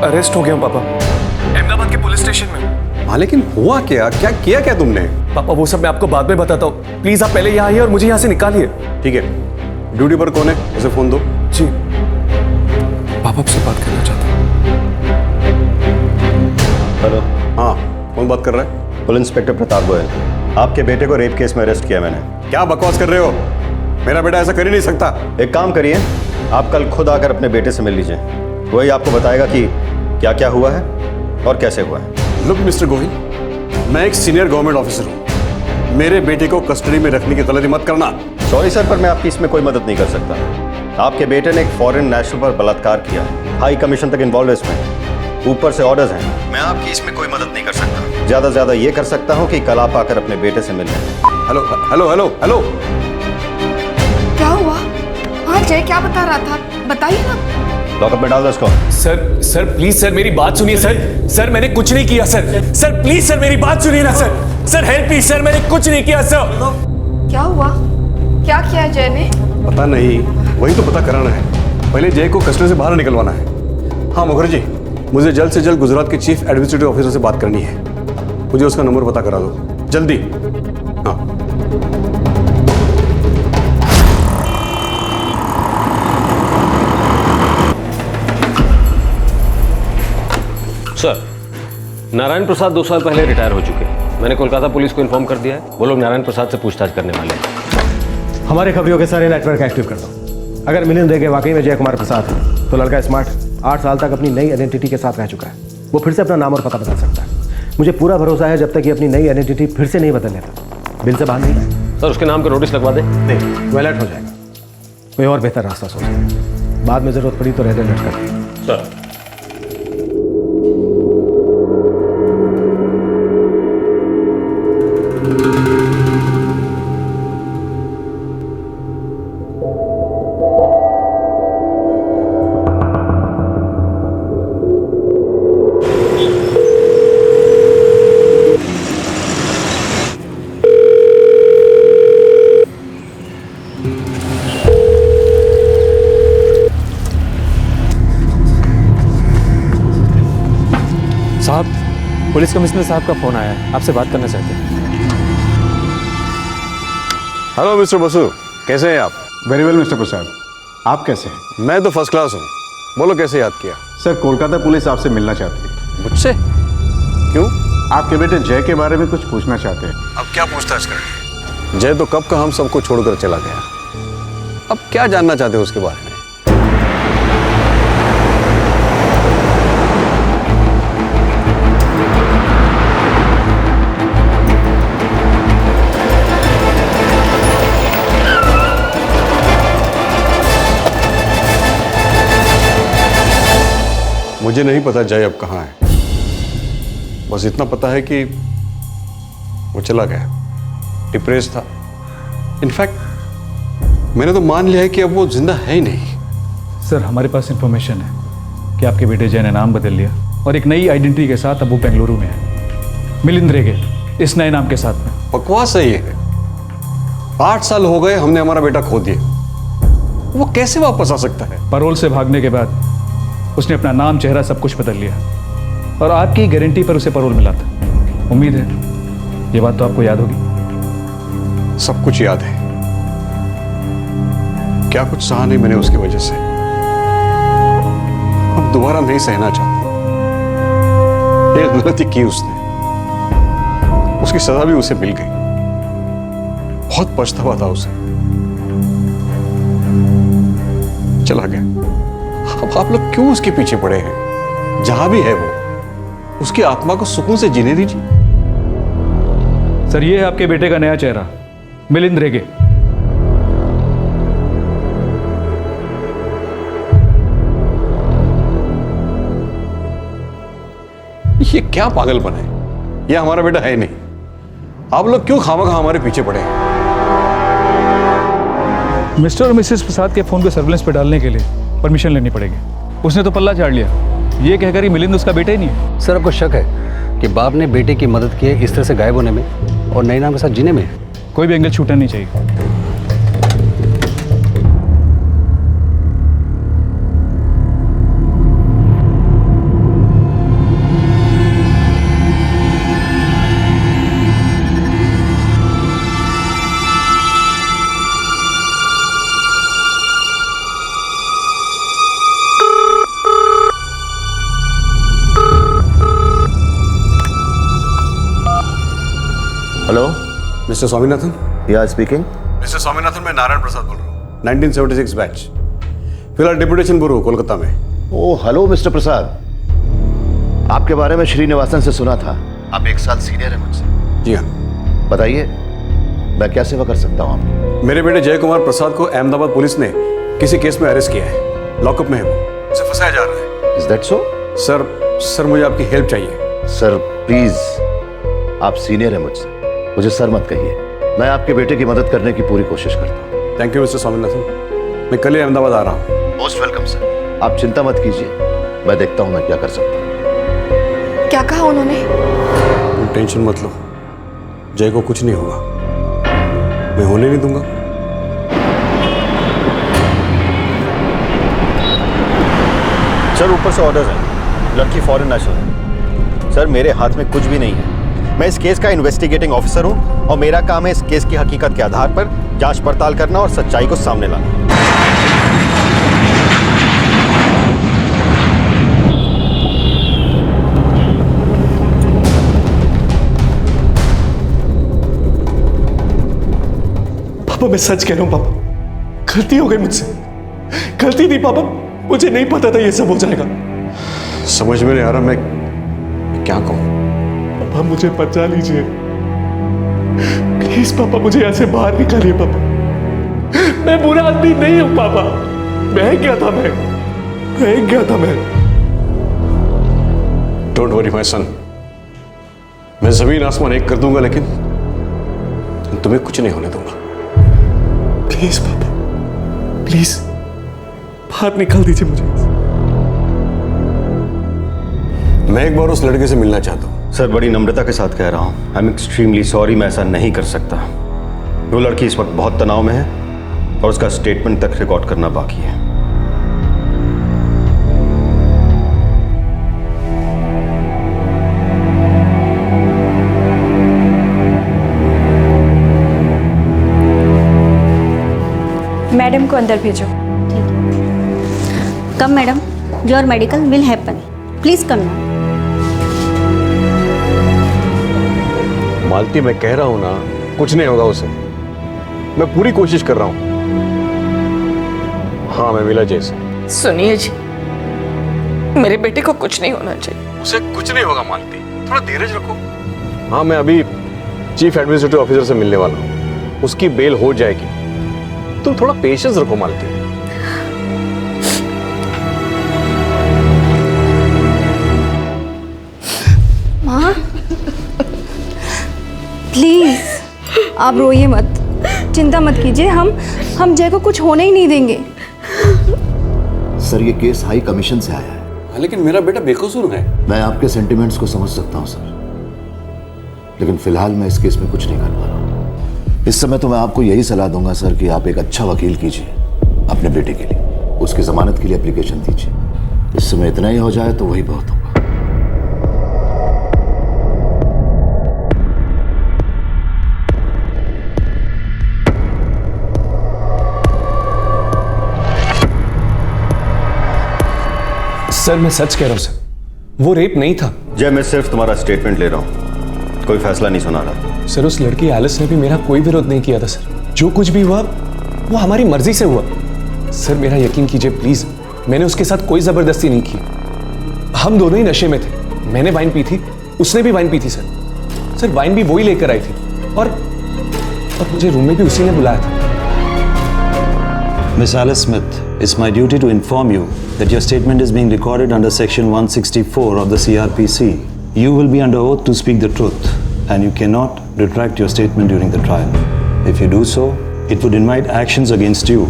अरेस्ट हो गया हूँ पापा, अहमदाबाद के पुलिस स्टेशन में। हाँ लेकिन हुआ क्या? क्या किया क्या तुमने? पापा वो सब मैं आपको बाद में बताता हूँ, प्लीज आप पहले यहाँ आइए और मुझे यहाँ से निकालिए। ठीक है, ड्यूटी पर कौन है उसे फोन दो। जी पापा आपसे बात करना चाहता हूँ। हेलो। हाँ, कौन बात कर रहा है? Police inspector Pratap Goyal. आपके बेटे को रेप केस में अरेस्ट किया मैंने। क्या बकवास कर रहे हो? मेरा बेटा ऐसा कर ही नहीं सकता। एक काम करिए, आप कल खुद आकर अपने बेटे से मिल लीजिए, वही आपको बताएगा कि क्या क्या हुआ है और कैसे हुआ है। लुक मिस्टर गोहिल, मैं एक सीनियर गवर्नमेंट ऑफिसर हूँ, मेरे बेटे को कस्टडी में रखने की गलती मत करना। सॉरी सर, पर मैं आपकी इसमें कोई मदद नहीं कर सकता। आपके बेटे ने एक फॉरेन नेशनल पर बलात्कार किया, हाई कमीशन तक इन्वॉल्व है इसमें, ऊपर से ऑर्डर्स हैं। मैं आपकी इसमें कोई मदद नहीं कर सकता। ज्यादा से ज्यादा ये कर सकता हूँ कि कल आप आकर अपने बेटे से मिल लें। हेलो हेलो हेलो हेलो, क्या हुआ? हाँ जय क्या बता रहा था, बताइए ना। लॉकअप में डाल दो इसको। सर प्लीज सर मेरी बात सुनिए सर मैंने कुछ नहीं किया सर प्लीज सर मेरी बात सुनिए ना सर हेल्प मी सर, मैंने कुछ नहीं किया सर। क्या हुआ? क्या किया जय ने? पता नहीं, वही तो पता कराना है। पहले जय को कस्टडी से बाहर निकलवाना है। हाँ मुखर्जी, मुझे जल्द से जल्द गुजरात के चीफ एडमिनिस्ट्रेटिव ऑफिसर से बात करनी है, मुझे उसका नंबर पता करा दो जल्दी। हाँ सर, नारायण प्रसाद 2 साल पहले रिटायर हो चुके हैं। मैंने कोलकाता पुलिस को इन्फॉर्म कर दिया है, वो लोग नारायण प्रसाद से पूछताछ करने वाले हैं। हमारे खबरियों के सारे नेटवर्क एक्टिव करता हूँ। अगर मिलिंद रेगे वाकई में जय कुमार प्रसाद है तो लड़का स्मार्ट 8 साल तक अपनी नई आइडेंटिटी के साथ रह चुका है, वो फिर से अपना नाम और पता बदल सकता है। मुझे पूरा भरोसा है जब तक ये अपनी नई आइडेंटिटी फिर से नहीं बदल लेता, बिल से बाहर नहीं आए। सर उसके नाम का नोटिस लगवा दें? नहीं, वो अलर्ट हो जाएगा। कोई और बेहतर रास्ता सोचें, बाद में जरूरत पड़ी तो रेड अलर्ट कर दें। सर पुलिस कमिश्नर साहब का फोन आया है, आपसे बात करना चाहते हैं। हेलो मिस्टर बसु, कैसे हैं आप? वेरी वेल मिस्टर प्रसाद, आप कैसे हैं? मैं तो फर्स्ट क्लास हूँ। बोलो कैसे याद किया? सर कोलकाता पुलिस आपसे मिलना चाहती है। मुझसे? क्यों? आपके बेटे जय के बारे में कुछ पूछना चाहते हैं। अब क्या पूछताछ करेंगे? जय तो कब का हम सबको छोड़कर चला गया, अब क्या जानना चाहते हो उसके बारे में? मुझे नहीं पता जय अब कहाँ है, बस इतना पता है कि वो चला गया, डिप्रेस था। इनफैक्ट मैंने तो मान लिया है कि अब वो जिंदा है ही नहीं। सर हमारे पास इंफॉर्मेशन है कि आपके बेटे जय ने नाम बदल लिया और एक नई आइडेंटिटी के साथ अब वो बेंगलुरु में है, मिलिंद रेगे, इस नए नाम के साथ में। बकवास है ये। 8 साल हो गए हमने हमारा बेटा खो दिया, वो कैसे वापस आ सकता है? पैरोल से भागने के बाद उसने अपना नाम, चेहरा सब कुछ बदल लिया और आपकी गारंटी पर उसे पैरोल मिला था। उम्मीद है ये बात तो आपको याद होगी। सब कुछ याद है, क्या कुछ सहा नहीं मैंने उसकी वजह से। दोबारा नहीं सहना चाहती। ये गलती की उसने, उसकी सजा भी उसे मिल गई। बहुत पछतावा था उसे, चला गया। अब आप लोग क्यों उसके पीछे पड़े हैं? जहां भी है वो, उसकी आत्मा को सुकून से जीने दीजिए। सर, ये है आपके बेटे का नया चेहरा, मिलिंद रेगे। ये क्या पागलपन है? ये हमारा बेटा है नहीं। आप लोग क्यों खामखा हमारे पीछे पड़े हैं? मिस्टर और मिसेस प्रसाद के फोन को सर्विलेंस पे डालने के लिए परमिशन लेनी पड़ेगी। उसने तो पल्ला झाड़ लिया, ये कहकर ही मिलिंद उसका बेटा ही नहीं है। सर, आपको शक है कि बाप ने बेटे की मदद की है इस तरह से गायब होने में और नए नाम के साथ जीने में? कोई भी एंगल छूटना नहीं चाहिए। Hello, mister Swaminathan. या स्पीकिंग। मिस्टर स्वामीनाथन, मैं नारायण प्रसाद बोल रहा हूँ, 1976 बैच। फिलहाल डिप्यूटेशन ब्यूरो कोलकाता में। ओह हेलो मिस्टर प्रसाद, आपके बारे में श्रीनिवासन से सुना था। आप 1 साल सीनियर है मुझसे। जी हाँ। बताइए, मैं क्या सेवा कर सकता हूँ आपकी? मेरे बेटे जय कुमार प्रसाद को अहमदाबाद पुलिस ने किसी केस में अरेस्ट किया है। लॉकअप में है वो, उसे फंसाया जा रहा है। Is that so? सर मुझे आपकी हेल्प चाहिए। सर प्लीज, आप सीनियर है मुझसे, मुझे सर मत कहिए। मैं आपके बेटे की मदद करने की पूरी कोशिश करता हूँ। थैंक यू मिस्टर स्वामीनाथन, मैं कल ही अहमदाबाद आ रहा हूँ। मोस्ट वेलकम सर, आप चिंता मत कीजिए, मैं देखता हूँ मैं क्या कर सकता हूँ। क्या कहा उन्होंने? टेंशन मत लो, जय को कुछ नहीं होगा, मैं होने नहीं दूंगा। सर ऊपर से ऑर्डर है, लड़की फॉरेन नेशनल है। सर मेरे हाथ में कुछ भी नहीं है, मैं इस केस का इन्वेस्टिगेटिंग ऑफिसर हूं और मेरा काम है इस केस की हकीकत के आधार पर जांच पड़ताल करना और सच्चाई को सामने लाना। पापा मैं सच कह रहा हूं पापा, गलती हो गई मुझसे, गलती थी पापा, मुझे नहीं पता था ये सब हो जाएगा। समझ में नहीं आ रहा मैं क्या कहूं। पापा मुझे बचा लीजिए प्लीज पापा, मुझे ऐसे बाहर निकालिए पापा, मैं बुरा आदमी नहीं हूं पापा, मैं क्या था मैं डोंट वरी माय सन, मैं जमीन आसमान एक कर दूंगा लेकिन तुम्हें कुछ नहीं होने दूंगा। प्लीज पापा, प्लीज बाहर निकाल दीजिए मुझे। मैं एक बार उस लड़के से मिलना चाहता हूं। सर बड़ी नम्रता के साथ कह रहा हूं, आई एम एक्सट्रीमली सॉरी, मैं ऐसा नहीं कर सकता। वो लड़की इस वक्त बहुत तनाव में है और उसका स्टेटमेंट तक रिकॉर्ड करना बाकी है। मैडम को अंदर भेजो। Come madam, your medical will happen, please come now. Malti मैं कह रहा हूं ना, कुछ नहीं होगा उसे, मैं पूरी कोशिश कर रहा हूं। हाँ मैं मिला जय से। सुनिए जी, मेरे बेटे को कुछ नहीं होना चाहिए। उसे कुछ नहीं होगा मालती, थोड़ा धीरज रखो। हाँ मैं अभी चीफ एडमिनिस्ट्रेटिव ऑफिसर से मिलने वाला हूँ, उसकी बेल हो जाएगी, तुम थोड़ा पेशेंस रखो मालती। माँ प्लीज आप रोइए मत, चिंता मत कीजिए, हम जय को कुछ होने ही नहीं देंगे। सर ये केस हाई कमीशन से आया है। लेकिन मेरा बेटा बेकसूर है। मैं आपके सेंटिमेंट्स को समझ सकता हूं सर, लेकिन फिलहाल मैं इस केस में कुछ नहीं कर पा रहा हूं। इस समय तो मैं आपको यही सलाह दूंगा सर कि आप एक अच्छा वकील कीजिए अपने बेटे के लिए, उसकी जमानत के लिए एप्लीकेशन दीजिए। इस समय इतना ही हो जाए तो वही बहुत होगा। सर मैं सच कह रहा हूं सर, वो रेप नहीं था। जय, मैं सिर्फ तुम्हारा स्टेटमेंट ले रहा हूँ, कोई फैसला नहीं सुना रहा। सर उस लड़की एलिस ने भी मेरा कोई विरोध नहीं किया था सर। जो कुछ भी हुआ वो हमारी मर्जी से हुआ। सर मेरा यकीन कीजिए प्लीज, मैंने उसके साथ कोई जबरदस्ती नहीं की। हम दोनों ही नशे में थे। मैंने वाइन पी थी, उसने भी वाइन पी थी सर वाइन भी वही लेकर आई थी और मुझे रूम में भी उसी ने बुलाया था। Miss Alice Smith, it's my duty to inform you that your statement is being recorded under Section 164 of the CRPC. You will be under oath to speak the truth, and you cannot retract your statement during the trial. If you do so, it would invite actions against you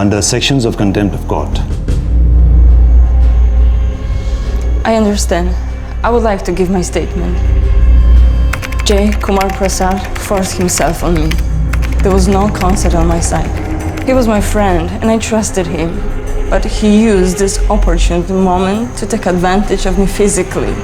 under sections of contempt of court. I understand. I would like to give my statement. Jay Kumar Prasad forced himself on me. There was no consent on my side. He was my friend and I trusted him, but he used this opportune moment to take advantage of me physically.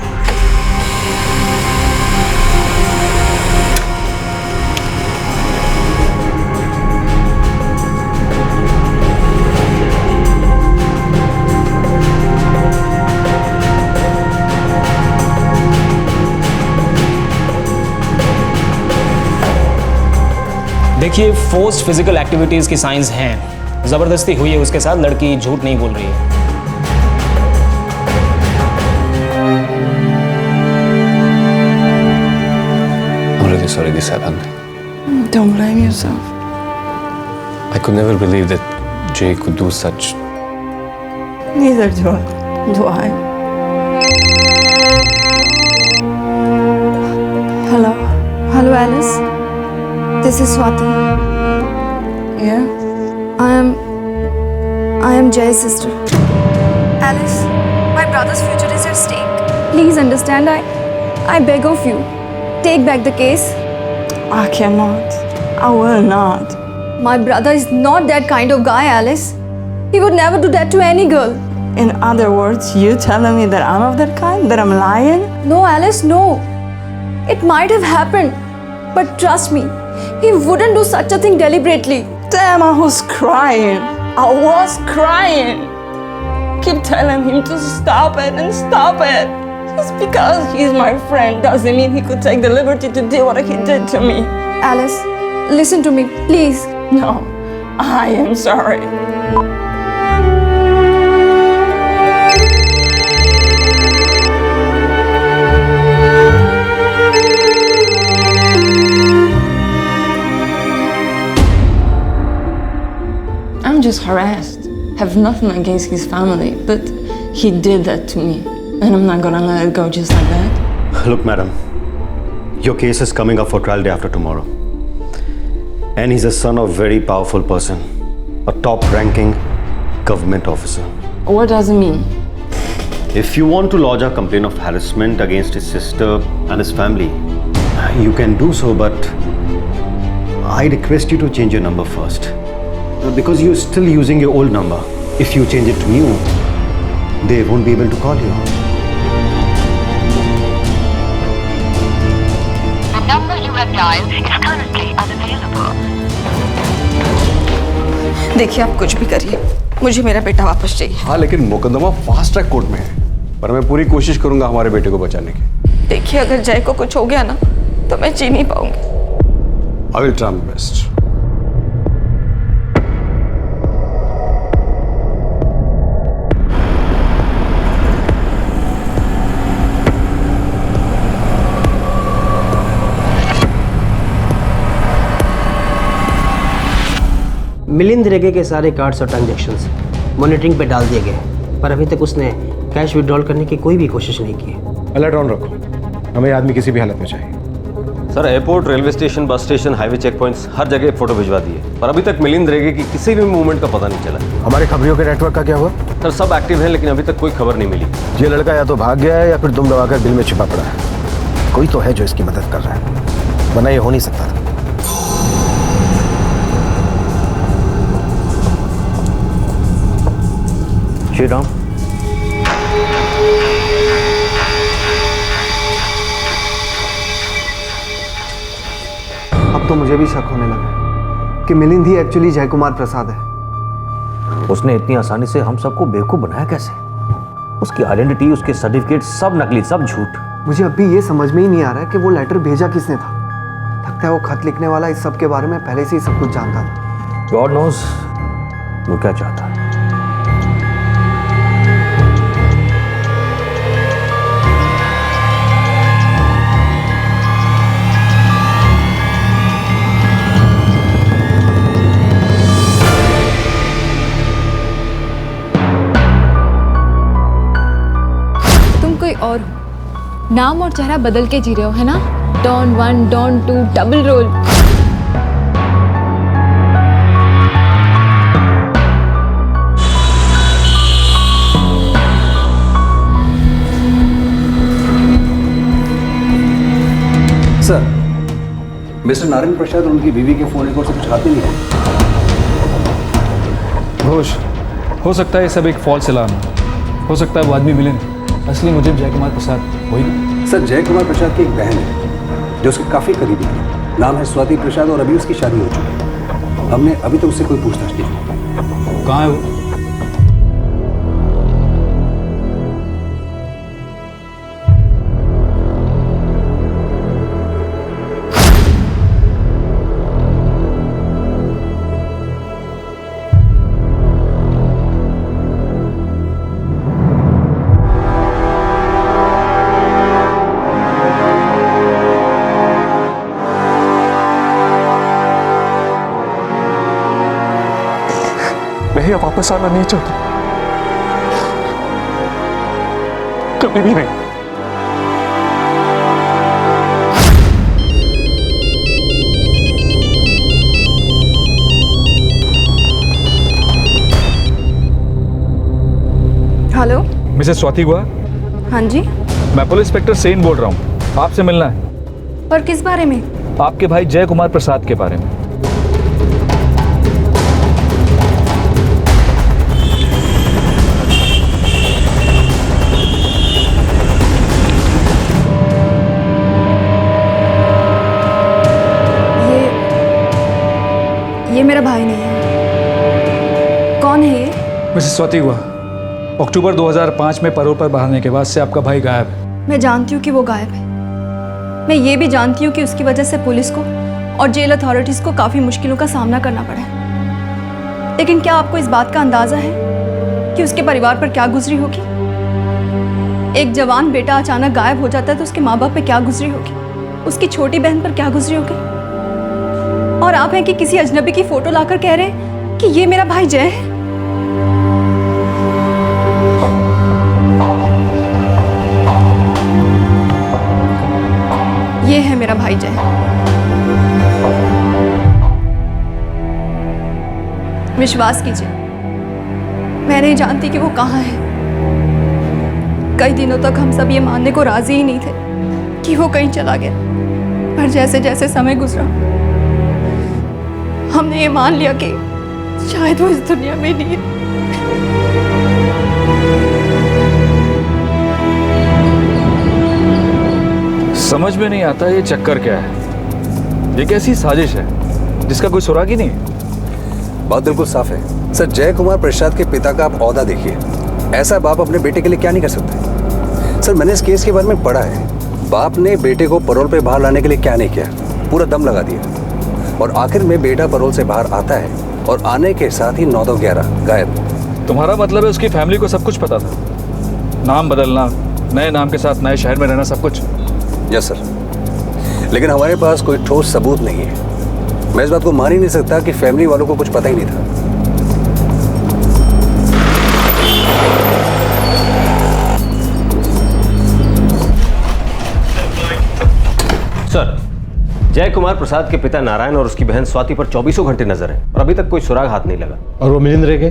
देखिए, forced physical activities की science हैं। जबरदस्ती हुई है उसके साथ, लड़की झूठ नहीं बोल रही है। I'm really sorry this happened. Don't blame yourself. I could never believe that Jay could do such. Neither do I. Hello. Hello, Alice. This is Swati. Yeah? I am Jay's sister. Alice, my brother's future is at stake. Please understand, I beg of you. Take back the case. I cannot. I will not. My brother is not that kind of guy, Alice. He would never do that to any girl. In other words, you telling me that I'm of that kind? That I'm lying? No, Alice, no. It might have happened. But trust me, he wouldn't do such a thing deliberately. Damn, I was crying. Keep telling him to stop it and stop it. Just because he's my friend doesn't mean he could take the liberty to do what he did to me. Alice, listen to me, please. No, I am sorry. I'm just harassed. Have nothing against his family, but he did that to me, and I'm not gonna let it go just like that. Look, madam, your case is coming up for trial day after tomorrow. And he's a son of a very powerful person, a top-ranking government officer. What does it mean? If you want to lodge a complaint of harassment against his sister and his family, you can do so, but I request you to change your number first. Because you're still using your old number. If you change it to new, they won't be able to call you. The number you have dialed is currently unavailable. देखिए, आप कुछ भी करिए, मुझे मेरा बेटा वापस चाहिए। हाँ, लेकिन मुकदमा फास्ट ट्रैक कोर्ट में है, पर मैं पूरी कोशिश करूंगा हमारे बेटे को बचाने की। देखिए, अगर जय को कुछ हो गया ना, तो मैं जी नहीं पाऊंगी। I will try my best. Milind रेगे के सारे कार्ड्स और ट्रांजैक्शंस मॉनिटरिंग पे डाल दिए गए, पर अभी तक उसने कैश विड्रॉल करने की कोई भी कोशिश नहीं की है। अलर्ट ऑन रखो, हमें आदमी किसी भी हालत में चाहिए। Sir, airport, railway station, bus station, highway check points, हर जगह फोटो भिजवा दिए, पर अभी तक मिलिंद रेगे की किसी भी मूवमेंट का पता नहीं चला। हमारे खबरियों के नेटवर्क का क्या हुआ? सर, सब एक्टिव हैं, लेकिन अभी तक कोई खबर नहीं मिली। ये लड़का या तो भाग गया है या फिर दुम दबाकर बिल में छिपा पड़ा है। कोई तो है जो इसकी मदद कर रहा है, वरना ये हो नहीं सकता था। श्री राम, अब तो मुझे भी शक होने लगा कि मिलिंद ही एक्चुअली जय कुमार प्रसाद है। उसने इतनी आसानी से हम सबको बेवकूफ बनाया कैसे? उसकी आइडेंटिटी, उसके सर्टिफिकेट सब नकली, सब झूठ। मुझे अभी ये समझ में ही नहीं आ रहा है कि वो लेटर भेजा किसने था। लगता है वो खत लिखने वाला इस सब के बारे में पहले से ही सब कुछ जानता था। गॉड नोज वो क्या चाहता है। कोई और हो, नाम और चेहरा बदल के जी रहे हो, है ना? Don 1, don 2, double role. Sir, mister Narayan Prasad और उनकी बीवी के फोन रिकॉर्ड से कुछ हाथ नहीं है। घोष, हो सकता है ये सब एक फॉल्स अलार्म हो सकता है वो आदमी मिले नहीं। असली मुझे जय कुमार प्रसाद वही ना? सर, जय कुमार प्रसाद की एक बहन है जो उसके काफ़ी करीबी है। नाम है स्वाति प्रसाद और अभी उसकी शादी हो चुकी है। हमने अभी तक उससे कोई पूछताछ नहीं की। कहाँ है वो? मैं वापस आना नहीं चाहता, कभी भी नहीं। हेलो, मिसेस स्वाति गुहा? हाँ जी। मैं पुलिस इंस्पेक्टर सेन बोल रहा हूँ, आपसे मिलना है। पर किस बारे में? आपके भाई जय कुमार प्रसाद के बारे में। ये मेरा भाई नहीं है। कौन है ये? मिसेस स्वाति गुहा, अक्टूबर 2005 में पैरोल पर बहाने के बाद से आपका भाई गायब है। मैं जानती हूँ कि वो गायब है। मैं ये भी जानती हूँ कि उसकी वजह से पुलिस को और जेल अथॉरिटीज़ को काफ़ी मुश्किलों का सामना करना पड़ा। लेकिन क्या आपको इस बात का अंदाज़ा है कि उसके परिवार पर क्या गुजरी होगी? एक जवान बेटा अचानक गायब हो जाता है तो उसके माँ बाप पे क्या गुजरी होगी, उसकी छोटी बहन पर क्या गुजरी होगी। और आप हैं कि किसी अजनबी की फोटो लाकर कह रहे हैं कि ये मेरा भाई जय है। ये है मेरा भाई जय। विश्वास कीजिए, मैं नहीं जानती कि वो कहाँ है। कई दिनों तक हम सब ये मानने को राजी ही नहीं थे कि वो कहीं चला गया, पर जैसे जैसे समय गुजरा हमने ये मान लिया कि शायद वो इस दुनिया में नहीं है। समझ में नहीं आता ये चक्कर क्या है। ये कैसी साजिश है जिसका कोई सुराग ही नहीं है। बात बिल्कुल साफ है सर। जय कुमार प्रसाद के पिता का आप औहदा देखिए। ऐसा बाप अपने बेटे के लिए क्या नहीं कर सकते। सर, मैंने इस केस के बारे में पढ़ा है। बाप ने बेटे को पैरोल पे बाहर लाने के लिए क्या नहीं किया, पूरा दम लगा दिया। और आखिर में बेटा पैरोल से बाहर आता है और आने के साथ ही 9-11 गायब। तुम्हारा मतलब है उसकी फैमिली को सब कुछ पता था? नाम बदलना, नए नाम के साथ नए शहर में रहना, सब कुछ? यस सर, लेकिन हमारे पास कोई ठोस सबूत नहीं है। मैं इस बात को मान ही नहीं सकता कि फैमिली वालों को कुछ पता ही नहीं था। सर, जय कुमार प्रसाद के पिता नारायण और उसकी बहन स्वाति पर 24 घंटे नजर है और अभी तक कोई सुराग हाथ नहीं लगा। और वो मिलिंद रेगे,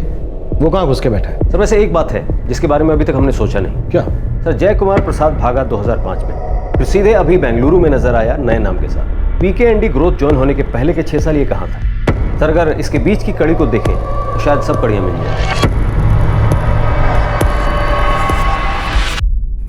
वो कहाँ घुस के बैठा है? सर, वैसे एक बात है जिसके बारे में अभी तक हमने सोचा नहीं। क्या? सर, जय कुमार प्रसाद भागा 2005 में, फिर सीधे अभी बेंगलुरु में नजर आया नए नाम के साथ। पीकेएनडी ग्रोथ ज्वाइन होने के पहले के 6 साल ये कहाँ था? सर, अगर इसके बीच की कड़ी को देखें तो शायद सब कड़ियां मिल जाए।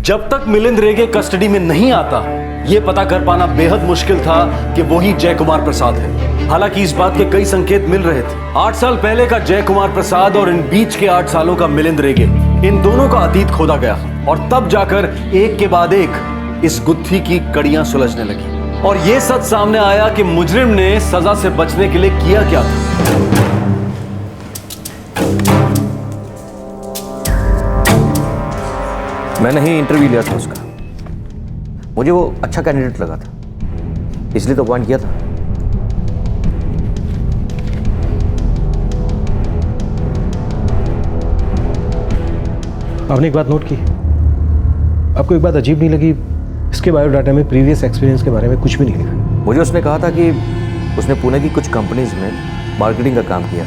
जब तक मिलिंद रेगे कस्टडी में नहीं आता, ये पता कर पाना बेहद मुश्किल था कि वो ही जय कुमार प्रसाद है। हालांकि इस बात के कई संकेत मिल रहे थे। 8 साल पहले का जय कुमार प्रसाद और इन बीच के 8 सालों का मिलिंद रेगे इन दोनों का अतीत खोदा गया और तब जाकर एक के बाद एक इस गुत्थी की कड़ियां सुलझने लगी और यह सच सामने आया कि मुजरिम ने सजा से बचने के लिए किया क्या था। मैंने ही इंटरव्यू लिया था उसका, मुझे वो अच्छा कैंडिडेट लगा था, इसलिए तो अपॉइंट किया था। आपने एक बात नोट की? आपको एक बात अजीब नहीं लगी? इसके बायोडाटा में प्रीवियस एक्सपीरियंस के बारे में कुछ भी नहीं लिखा। मुझे उसने कहा था कि उसने पुणे की कुछ कंपनीज में मार्केटिंग का काम किया।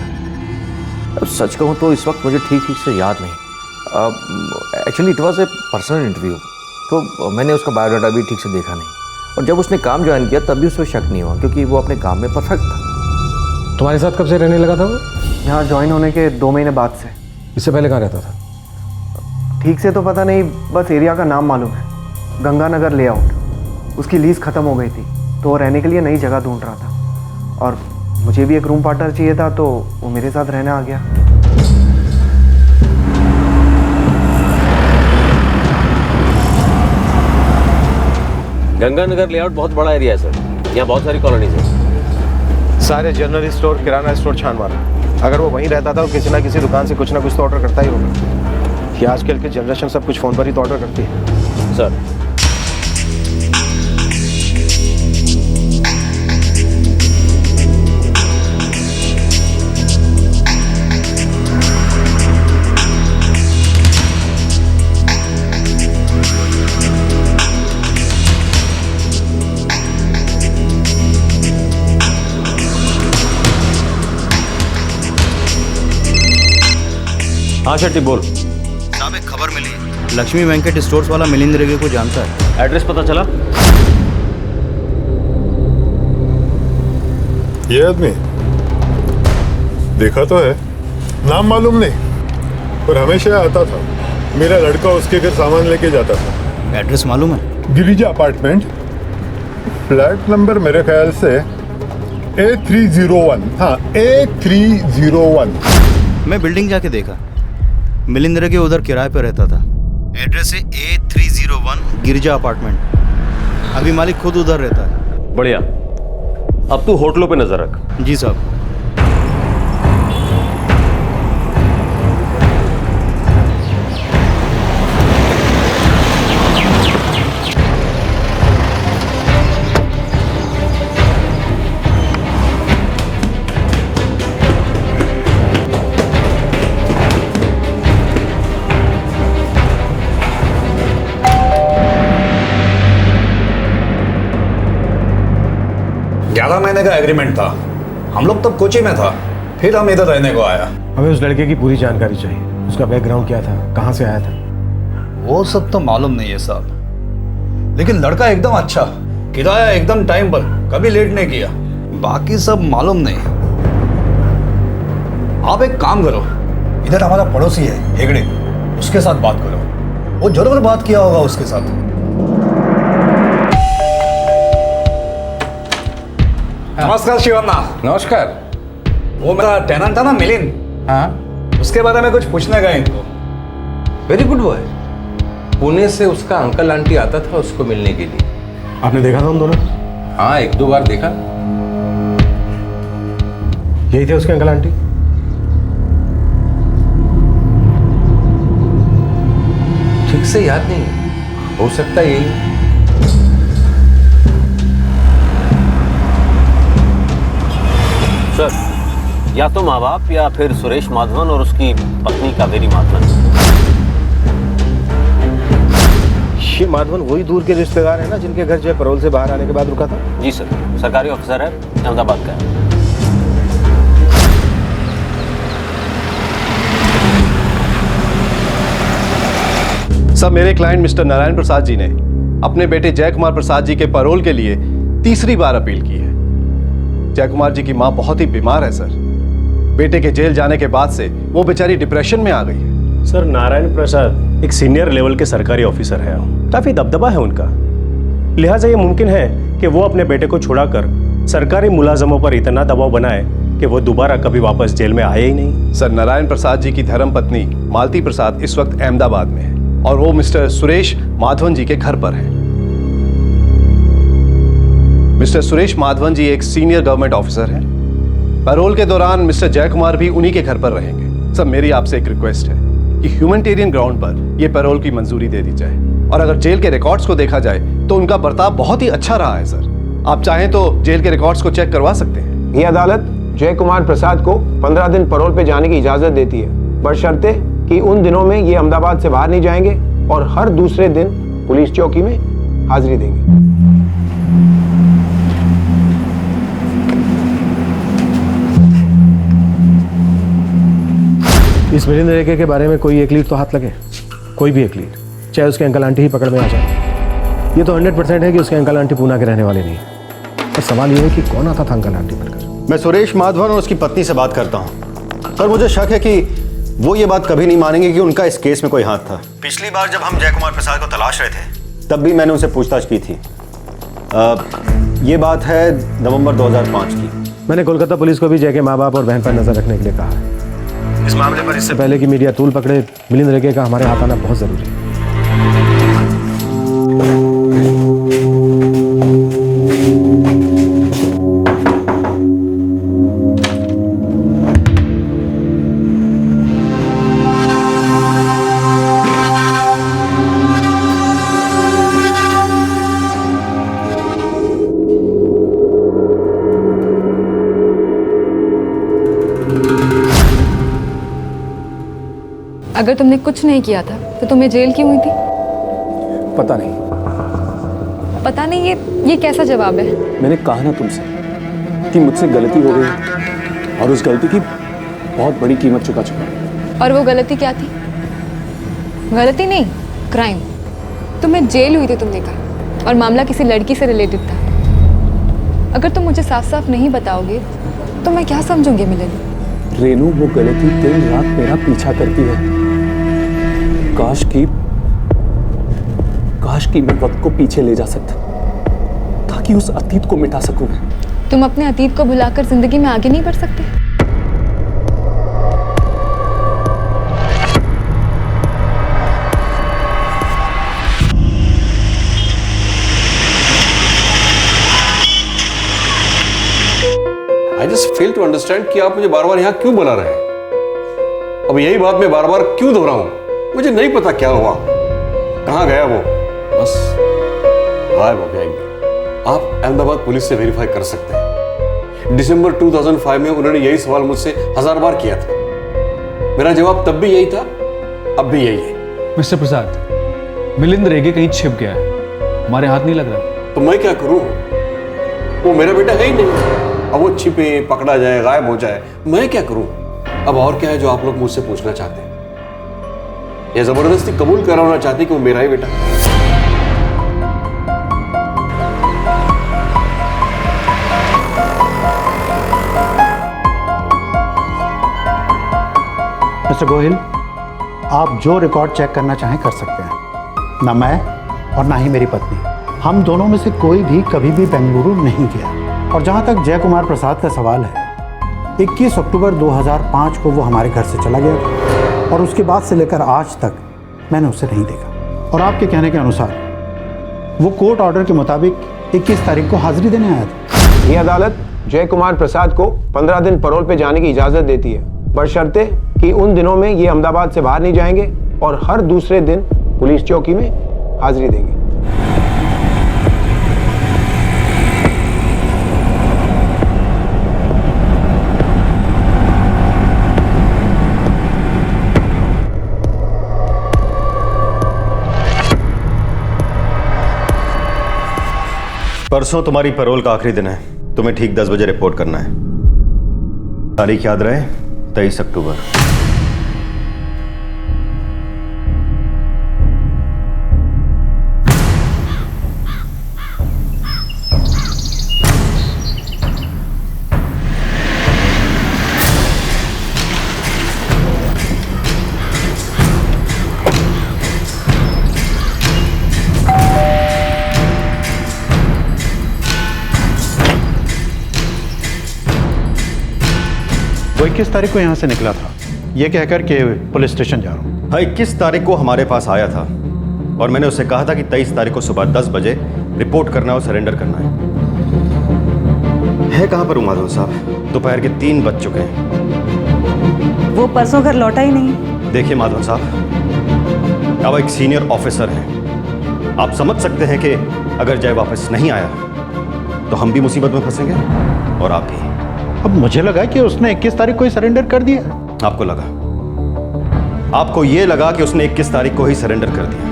अब सच कहूँ तो इस वक्त मुझे ठीक से याद नहीं। Actually it was a personal interview, तो मैंने उसका बायोडाटा भी ठीक से देखा नहीं, और जब उसने काम ज्वाइन किया तब भी उस पर शक नहीं हुआ क्योंकि वो अपने काम में परफेक्ट था। तुम्हारे साथ कब से रहने लगा था वो? यहाँ ज्वाइन होने के 2 महीने बाद से। इससे पहले कहाँ रहता था? ठीक से तो पता नहीं, बस एरिया का नाम मालूम है, गंगानगर लेआउट। उसकी लीज ख़त्म हो गई थी तो वो रहने के लिए नई जगह ढूंढ रहा था, और मुझे भी एक रूम पार्टनर चाहिए था तो वो मेरे साथ रहने आ गया। गंगानगर लेआउट बहुत बड़ा एरिया है सर, यहाँ बहुत सारी कॉलोनीज हैं। सारे जनरल स्टोर, किराना स्टोर छान मारा। अगर वो वहीं रहता था तो किसी ना किसी दुकान से कुछ ना कुछ तो ऑर्डर करता ही होगा। कि आजकल की जनरेशन सब कुछ फ़ोन पर ही तो ऑर्डर करती है। सर हाँ शेट्टी बोल। साहब एक खबर मिली, लक्ष्मी वेंकट स्टोर्स वाला मिलिंद रेगे को जानता है। एड्रेस पता चला? ये आदमी देखा तो है, नाम मालूम नहीं, पर हमेशा आता था। मेरा लड़का उसके घर सामान लेके जाता था। एड्रेस मालूम है? गिरिजा अपार्टमेंट, फ्लैट नंबर मेरे ख्याल से A301। हाँ A301। मैं बिल्डिंग जाके देखा, मिलिंद रेगे उधर किराए पर रहता था। एड्रेस है A301 गिरिजा अपार्टमेंट। अभी मालिक खुद उधर रहता है। बढ़िया, अब तू होटलों पे नजर रख। जी साहब। महीने का एग्रीमेंट था, हम लोग तब कोची में था, फिर हम इधर रहने को आया। हमें उस लड़के की पूरी जानकारी चाहिए। उसका बैकग्राउंड क्या था, कहाँ से आया था? वो सब तो मालूम नहीं है साहब, लेकिन लड़का एकदम अच्छा, किराया एकदम टाइम पर, कभी लेट नहीं किया। बाकी सब मालूम नहीं। आप एक काम करो, इधर हमारा पड़ोसी है हेगड़े, उसके साथ बात करो, वो जरूर बात किया होगा उसके साथ। नमस्कार शिवन्ना। नमस्कार। वो मेरा टेनेंट था ना मिलिंद, हाँ उसके बारे में कुछ पूछने गए इनको। Very good boy. पुणे से उसका अंकल आंटी आता था उसको मिलने के लिए। आपने देखा था उन दोनों? हाँ 1-2 बार देखा। यही थे उसके अंकल आंटी? ठीक से याद नहीं, हो सकता है यही। सर, या तो माँ बाप या फिर सुरेश माधवन और उसकी पत्नी कावेरी माधवन। ये माधवन वही दूर के रिश्तेदार है ना जिनके घर जो पैरोल से बाहर आने के बाद रुका था? जी सर, सरकारी ऑफिसर है, अहमदाबाद का है। सर, मेरे क्लाइंट मिस्टर नारायण प्रसाद जी ने अपने बेटे जय कुमार प्रसाद जी के पैरोल के लिए तीसरी बार अपील की है। जय कुमार जी की मां बहुत ही बीमार है सर। बेटे के जेल जाने के बाद से वो बेचारी डिप्रेशन में आ गई है। सर, नारायण प्रसाद एक सीनियर लेवल के सरकारी ऑफिसर है, काफी दबदबा है उनका, लिहाजा ये मुमकिन है कि वो अपने बेटे को छुड़ाकर सरकारी मुलाजमों पर इतना दबाव बनाए कि वो दोबारा कभी वापस जेल में आए ही नहीं। सर, नारायण प्रसाद जी की धर्मपत्नी मालती प्रसाद इस वक्त अहमदाबाद में है और वो मिस्टर सुरेश माधवन जी के घर पर है। मिस्टर सुरेश माधवन जी एक सीनियर गवर्नमेंट ऑफिसर हैं। पैरोल के दौरान मिस्टर जय कुमार भी उन्हीं के घर पर रहेंगे। सर, मेरी आपसे एक रिक्वेस्ट है कि ह्यूमैनिटेरियन ग्राउंड पर यह पैरोल की मंजूरी दे दी जाए, और अगर जेल के रिकॉर्ड्स को देखा जाए तो उनका बर्ताव बहुत ही अच्छा रहा है। सर, आप चाहें तो जेल के रिकॉर्ड्स को चेक करवा सकते हैं। ये अदालत जय कुमार प्रसाद को 15 दिन पैरोल पे जाने की इजाजत देती है, बशर्ते कि उन दिनों में ये अहमदाबाद से बाहर नहीं जाएंगे और हर दूसरे दिन पुलिस चौकी में हाजिरी देंगे। इस मिलिंद रेगे के बारे में कोई एक लीड तो हाथ लगे, कोई भी एक लीड, चाहे उसके अंकल आंटी ही पकड़ में आ जाए। ये तो 100% है कि उसके अंकल आंटी पूना के रहने वाले नहीं है। पर सवाल ये है कि कौन आता था अंकल आंटी बनकर। मैं सुरेश माधवन और उसकी पत्नी से बात करता हूँ। सर, मुझे शक है कि वो ये बात कभी नहीं मानेंगे कि उनका इस केस में कोई हाथ था। पिछली बार जब हम जय कुमार प्रसाद को तलाश रहे थे तब भी मैंने उनसे पूछताछ की थी। ये बात है नवंबर 2005 की। मैंने कोलकाता पुलिस को भी जय के माँ बाप और बहन पर नजर रखने के लिए कहा है। इस मामले पर इससे पहले कि मीडिया तूल पकड़े, मिलिंद रेगे का हमारे हाथ आना बहुत जरूरी है। अगर तुमने कुछ नहीं किया था तो तुम्हें जेल क्यों हुई थी? पता नहीं। पता नहीं, ये कैसा जवाब है? मैंने कहा ना तुमसे कि मुझसे गलती हो गई और उस गलती की बहुत बड़ी कीमत चुका चुका। और वो गलती क्या थी? गलती नहीं, क्राइम। तुम्हें जेल हुई थी तुमने कहा, और मामला किसी लड़की से रिलेटेड था। अगर तुम मुझे साफ साफ नहीं बताओगे तो मैं क्या समझूंगी मिलिंद? रेनू, वो गलती दिन रात मेरा पीछा करती है। काश कि मैं वक्त को पीछे ले जा सकता ताकि उस अतीत को मिटा सकूं। तुम अपने अतीत को भुलाकर जिंदगी में आगे नहीं बढ़ सकते? I just fail to understand कि आप मुझे बार बार यहाँ क्यों बुला रहे हैं। अब यही बात मैं बार बार क्यों दोहराऊं? मुझे नहीं पता क्या हुआ, कहाँ गया वो, बस गायब हो गया एक दिन। आप अहमदाबाद पुलिस से वेरीफाई कर सकते हैं। दिसंबर 2005 में उन्होंने यही सवाल मुझसे 1000 बार किया था। मेरा जवाब तब भी यही था, अब भी यही है। मिस्टर प्रसाद, मिलिंद रेगे कहीं छिप गया है, हमारे हाथ नहीं लग रहा। तो मैं क्या करूं? वो मेरा बेटा है ही नहीं। अब वो छिपे, पकड़ा जाए, गायब हो जाए, मैं क्या करूं? अब और क्या है जो आप लोग मुझसे पूछना चाहते हैं, या जबरदस्ती कबूल कराना चाहते हैं कि वो मेरा ही बेटा है? मिस्टर गोहिल, आप जो रिकॉर्ड चेक करना चाहें कर सकते हैं। ना मैं और ना ही मेरी पत्नी, हम दोनों में से कोई भी कभी भी बेंगलुरु नहीं गया। और जहां तक जय कुमार प्रसाद का सवाल है, 21 अक्टूबर 2005 को वो हमारे घर से चला गया और उसके बाद से लेकर आज तक मैंने उसे नहीं देखा। और आपके कहने के अनुसार वो कोर्ट ऑर्डर के मुताबिक 21 तारीख को हाजिरी देने आया था। ये अदालत जय कुमार प्रसाद को 15 दिन पैरोल पे जाने की इजाजत देती है, बशर्ते कि उन दिनों में ये अहमदाबाद से बाहर नहीं जाएंगे और हर दूसरे दिन पुलिस चौकी में हाजिरी देंगे। परसों तुम्हारी पैरोल का आखिरी दिन है। तुम्हें ठीक 10 बजे रिपोर्ट करना है। तारीख याद रहे, 23 अक्टूबर। वो 21 तारीख को यहाँ से निकला था, ये कहकर के पुलिस स्टेशन जा रहा हूँ। हाँ, 21 तारीख को हमारे पास आया था और मैंने उससे कहा था कि 23 तारीख को सुबह 10 बजे रिपोर्ट करना और सरेंडर करना है कहाँ पर माधव साहब? दोपहर के 3 बज चुके हैं। वो परसों घर लौटा ही नहीं। देखिए माधव साहब, अब एक सीनियर ऑफिसर हैं, आप समझ सकते हैं कि अगर जय वापस नहीं आया तो हम भी मुसीबत में फंसेंगे और आप भी। अब मुझे लगा कि उसने 21 तारीख को ही सरेंडर कर दिया। आपको लगा? आपको ये लगा कि उसने 21 तारीख को ही सरेंडर कर दिया?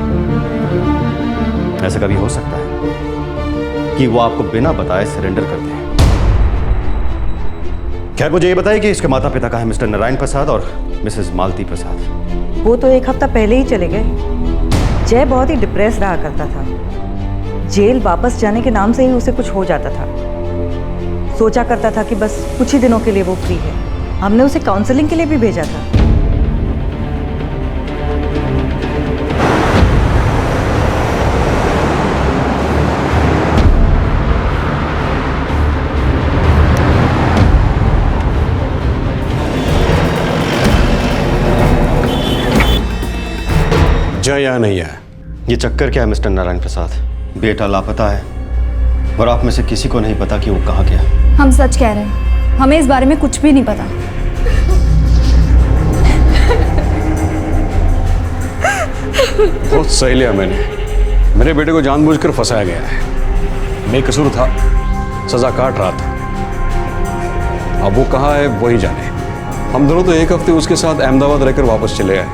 ऐसा कभी हो सकता है कि वो आपको बिना बताए सरेंडर कर दे? खैर, मुझे ये बताइए कि इसके माता पिता का है मिस्टर नारायण प्रसाद और मिसेस मालती प्रसाद। वो तो 1 हफ्ता पहले ही चले गए। जय बहुत ही डिप्रेस रहा करता था। जेल वापस जाने के नाम से ही उसे कुछ हो जाता था। सोचा करता था कि बस कुछ ही दिनों के लिए वो फ्री है। हमने उसे काउंसलिंग के लिए भी भेजा था। जय यहाँ नहीं है। ये चक्कर क्या है मिस्टर नारायण प्रसाद? बेटा लापता है और आप में से किसी को नहीं पता कि वो कहाँ गया। हम सच कह रहे हैं, हमें इस बारे में कुछ भी नहीं पता। बहुत सही लिया मैंने। मेरे बेटे को जानबूझकर फंसाया गया है। बेकसूर था, सजा काट रहा था। अब वो कहाँ है वही जाने। हम दोनों तो 1 हफ्ते उसके साथ अहमदाबाद रहकर वापस चले आए।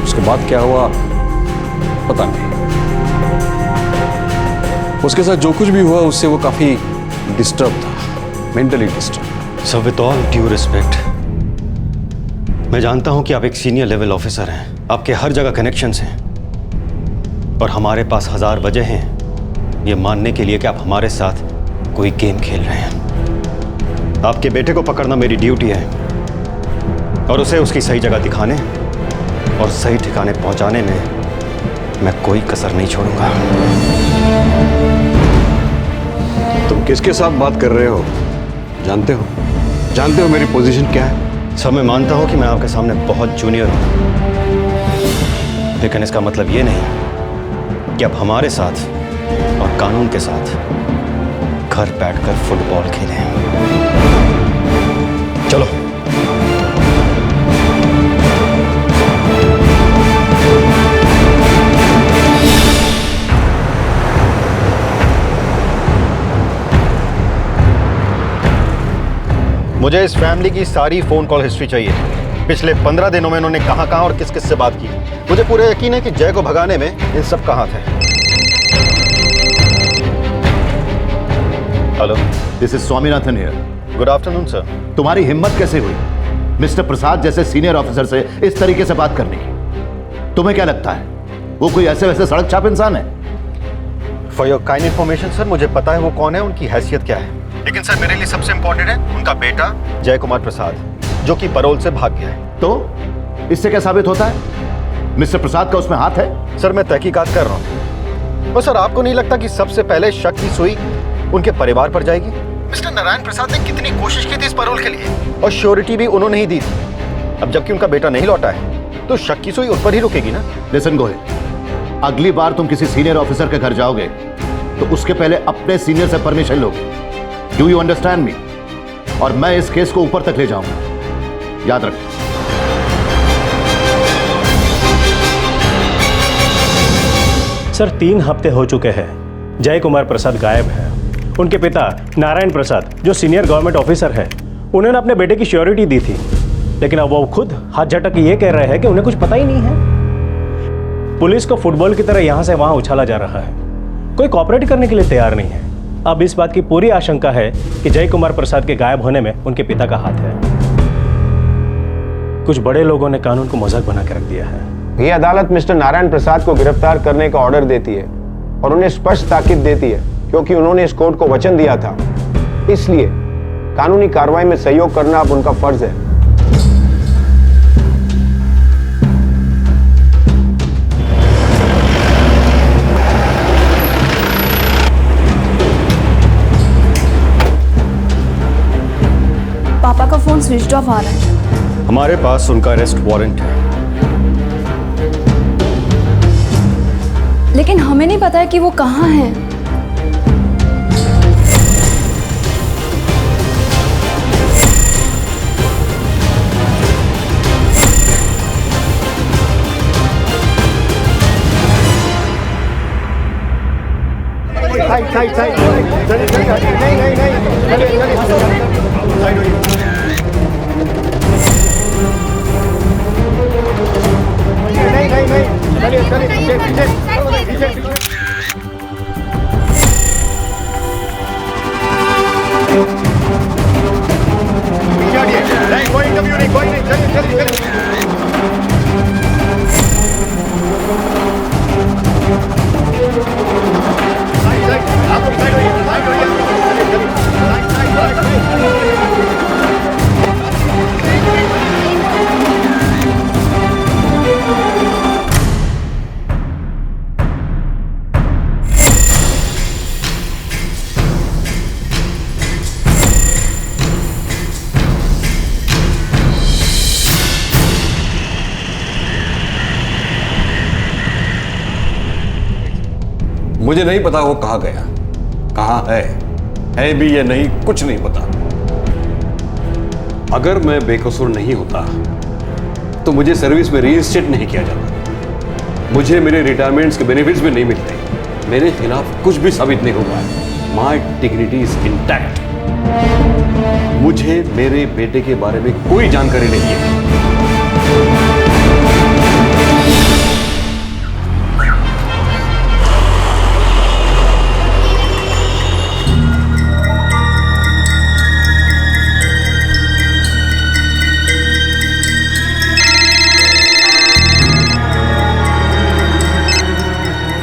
उसके बाद क्या हुआ पता नहीं। उसके साथ जो कुछ भी हुआ उससे वो काफी डिस्टर्ब था, mentally disturb. So with all due respect, मैं जानता हूं कि आप एक सीनियर लेवल ऑफिसर हैं, आपके हर जगह कनेक्शंस हैं, पर हमारे पास 1000 वजह हैं ये मानने के लिए कि आप हमारे साथ कोई गेम खेल रहे हैं। आपके बेटे को पकड़ना मेरी ड्यूटी है और उसे उसकी सही जगह दिखाने और सही ठिकाने पहुंचाने में मैं कोई कसर नहीं छोड़ूंगा। तुम किसके साथ बात कर रहे हो? जानते हो मेरी पोजीशन क्या है? सब मैं मानता हूं कि मैं आपके सामने बहुत जूनियर हूं, लेकिन इसका मतलब ये नहीं कि आप हमारे साथ और कानून के साथ घर बैठकर फुटबॉल खेलें। चलो। मुझे इस फैमिली की सारी फोन कॉल हिस्ट्री चाहिए। पिछले 15 दिनों में इन्होंने कहां और किस से बात की। मुझे पूरा यकीन है कि जय को भगाने में इन सब का हाथ है। Hello, this is Swaminathan here. Good afternoon sir. तुम्हारी हिम्मत कैसे हुई मिस्टर प्रसाद जैसे सीनियर ऑफिसर से इस तरीके से बात करने की? तुम्हें क्या लगता है वो कोई ऐसे वैसे सड़क छाप इंसान है? For your kind information sir, मुझे पता है वो कौन है, उनकी हैसियत क्या है, लेकिन सर मेरे लिए सबसे इंपॉर्टेंट है उनका बेटा जय कुमार प्रसाद, जो कि पैरोल से भाग गया है। तो इससे क्या साबित होता है? मिस्टर प्रसाद का उसमें हाथ है? सर मैं तहकीकात कर रहा हूँ। और सर आपको नहीं लगता कि सबसे पहले शक की सुई उनके परिवार पर जाएगी? मिस्टर नारायण प्रसाद ने कितनी कोशिश की थी इस पैरोल के लिए और श्योरिटी भी उन्होंने ही दी थी। अब जबकि उनका बेटा नहीं लौटा है तो शक की सुई उन पर ही रुकेगी ना। लिसन गोहिल, अगली बार तुम किसी सीनियर ऑफिसर के घर जाओगे तो उसके पहले अपने सीनियर से परमिशन लोगे। Do you understand me? और मैं इस केस को ऊपर तक ले जाऊंगा, याद रखो। सर 3 हफ्ते हो चुके हैं जय कुमार प्रसाद गायब है। उनके पिता नारायण प्रसाद जो सीनियर गवर्नमेंट ऑफिसर है, उन्होंने अपने बेटे की श्योरिटी दी थी, लेकिन अब वो खुद हाथ झटक ये कह रहे हैं कि उन्हें कुछ पता ही नहीं है। पुलिस को फुटबॉल की तरह यहां से वहां उछाला जा रहा है, कोई कॉपरेट करने के लिए तैयार नहीं है। अब इस बात की पूरी आशंका है कि जय कुमार प्रसाद के गायब होने में उनके पिता का हाथ है। कुछ बड़े लोगों ने कानून को मजाक बना के रख दिया है। ये अदालत मिस्टर नारायण प्रसाद को गिरफ्तार करने का ऑर्डर देती है और उन्हें स्पष्ट ताकीद देती है, क्योंकि उन्होंने इस कोर्ट को वचन दिया था। इसलिए कानूनी कार्रवाई में सहयोग करना अब उनका फर्ज है। पापा का फ़ोन स्विच ऑफ आ रहा है। हमारे पास उनका अरेस्ट वारंट है। लेकिन हमें नहीं पता है कि वो कहाँ हैं। साइड साइड चलिए चलिए, नहीं नहीं नहीं, चलिए चलिए साइड होइए। नहीं नहीं नहीं, चलिए चलिए पीछे पीछे पीछे पीछे। पीछे हटिए, नहीं कोई इंटरव्यू नहीं, कोई नहीं, चलिए चलिए चलिए। आप लोग साइड होइए, साइड होइए, चलिए चलिए, साइड साइड साइड। मुझे नहीं पता वो कहाँ गया, कहाँ है भी या नहीं, कुछ नहीं पता। अगर मैं बेकसूर नहीं होता तो मुझे सर्विस में रीइंस्टेट नहीं किया जाता, मुझे मेरे रिटायरमेंट्स के बेनिफिट्स भी नहीं मिलते, मेरे खिलाफ कुछ भी साबित नहीं हुआ है। माई डिग्निटी इज इंटैक्ट। मुझे मेरे बेटे के बारे में कोई जानकारी नहीं है।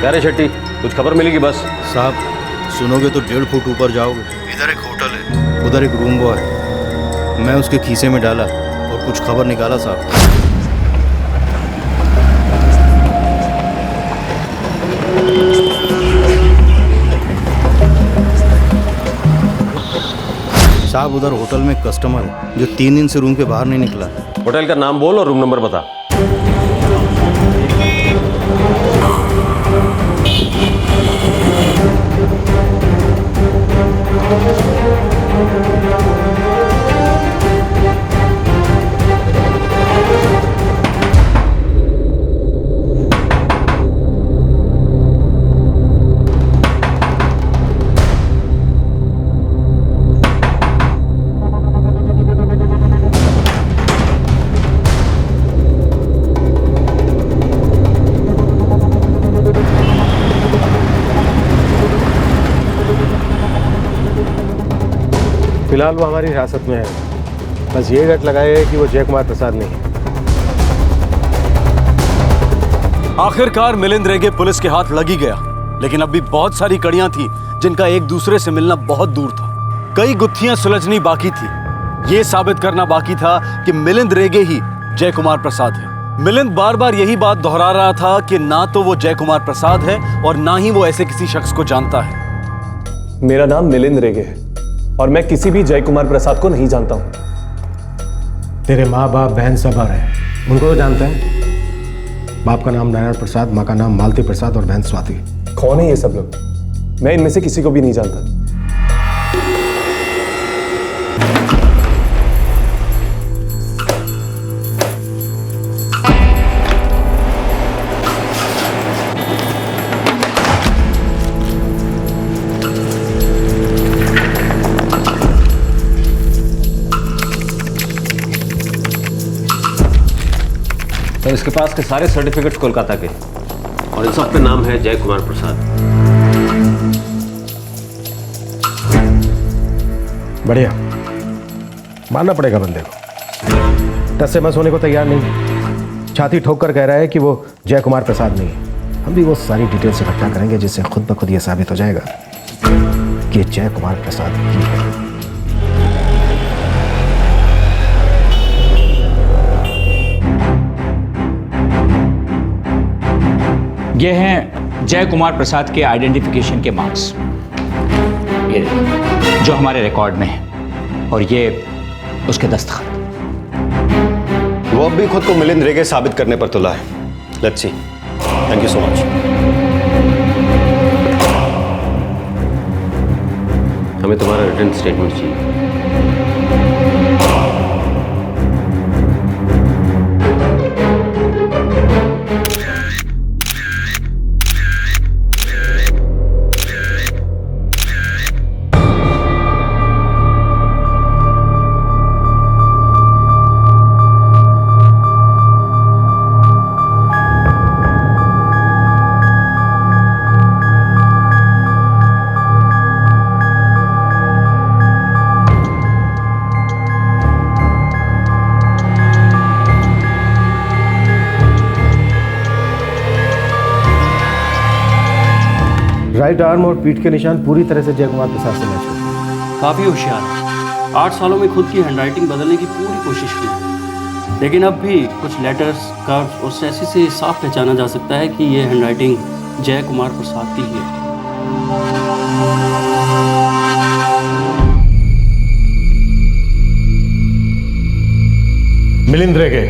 क्या रे शेट्टी, कुछ खबर मिलेगी? बस साहब, सुनोगे तो 1.5 फुट ऊपर जाओगे। इधर एक होटल है, उधर एक रूम बॉय है। मैं उसके खीसे में डाला और कुछ खबर निकाला साहब। साहब, उधर होटल में एक कस्टमर है जो 3 दिन से रूम के बाहर नहीं निकला। होटल का नाम बोल और रूम नंबर बता। फिलहाल वो हमारी हिरासत में है। बस ये गट लगाए कि वो जय कुमार प्रसाद नहीं है। आखिरकार मिलिंद रेगे पुलिस के हाथ लग ही गया, लेकिन अब भी बहुत सारी कड़ियां थी जिनका एक दूसरे से मिलना बहुत दूर था। कई गुत्थियां सुलझनी बाकी थी। ये साबित करना बाकी था कि मिलिंद रेगे ही जय कुमार प्रसाद है। मिलिंद बार बार यही बात दोहरा रहा था कि ना तो वो जय कुमार प्रसाद है और ना ही वो ऐसे किसी शख्स को जानता है। मेरा नाम मिलिंद रेगे है और मैं किसी भी जय कुमार प्रसाद को नहीं जानता हूं। तेरे माँ बाप बहन सब आ रहे हैं, उनको तो जानते हैं। बाप का नाम नारायण प्रसाद, माँ का नाम मालती प्रसाद और बहन स्वाति। कौन है ये सब लोग? मैं इनमें से किसी को भी नहीं जानता। सर, इसके पास के सारे सर्टिफिकेट्स कोलकाता के और इन सब पे नाम है जय कुमार प्रसाद। बढ़िया, मानना पड़ेगा बंदे को। टस से मस होने को तैयार नहीं, छाती ठोक कर कह रहा है कि वो जय कुमार प्रसाद नहीं है। हम भी वो सारी डिटेल्स इकट्ठा करेंगे जिससे खुद ब खुद ये साबित हो जाएगा कि जय कुमार प्रसाद ही है। ये हैं जय कुमार प्रसाद के आइडेंटिफिकेशन के मार्क्स, ये जो हमारे रिकॉर्ड में है। और ये उसके दस्तखत। वो अब भी खुद को मिलिंद रेगे साबित करने पर तुला है। Let's see. Thank you so much. हमें तुम्हारा रिटन स्टेटमेंट चाहिए। राइट आर्म और पीठ के निशान पूरी तरह से जय कुमार प्रसाद से मैच हुए। काफ़ी होशियार है। 8 सालों में खुद की हैंडराइटिंग बदलने की पूरी कोशिश की, लेकिन अब भी कुछ लेटर्स, कर्व्स और स्ट्रेसेस से साफ पहचाना जा सकता है कि ये हैंडराइटिंग जय कुमार प्रसाद की ही है। मिलिंद रेगे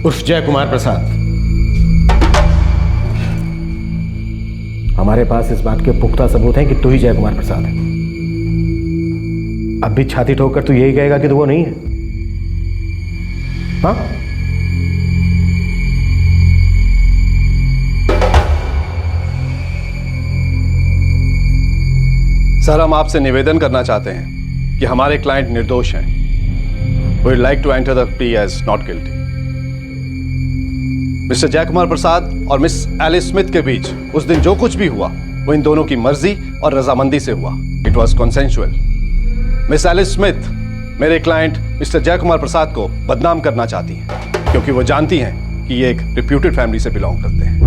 उर्फ जय कुमार प्रसाद, हमारे पास इस बात के पुख्ता सबूत हैं कि तू ही जय कुमार प्रसाद है। अब भी छाती ठोककर तू यही कहेगा कि तू वो नहीं है? हाँ? सर, हम आपसे निवेदन करना चाहते हैं कि हमारे क्लाइंट निर्दोष हैं। We would like to enter the plea as not guilty. Mister Jay Kumar प्रसाद और मिस एलिस स्मिथ के बीच उस दिन जो कुछ भी हुआ वो इन दोनों की मर्जी और रजामंदी से हुआ। It was consensual. Miss Alice Smith मेरे क्लाइंट मिस्टर जय कुमार प्रसाद को बदनाम करना चाहती हैं क्योंकि वो जानती हैं कि ये एक रिप्यूटेड फैमिली से बिलोंग करते हैं।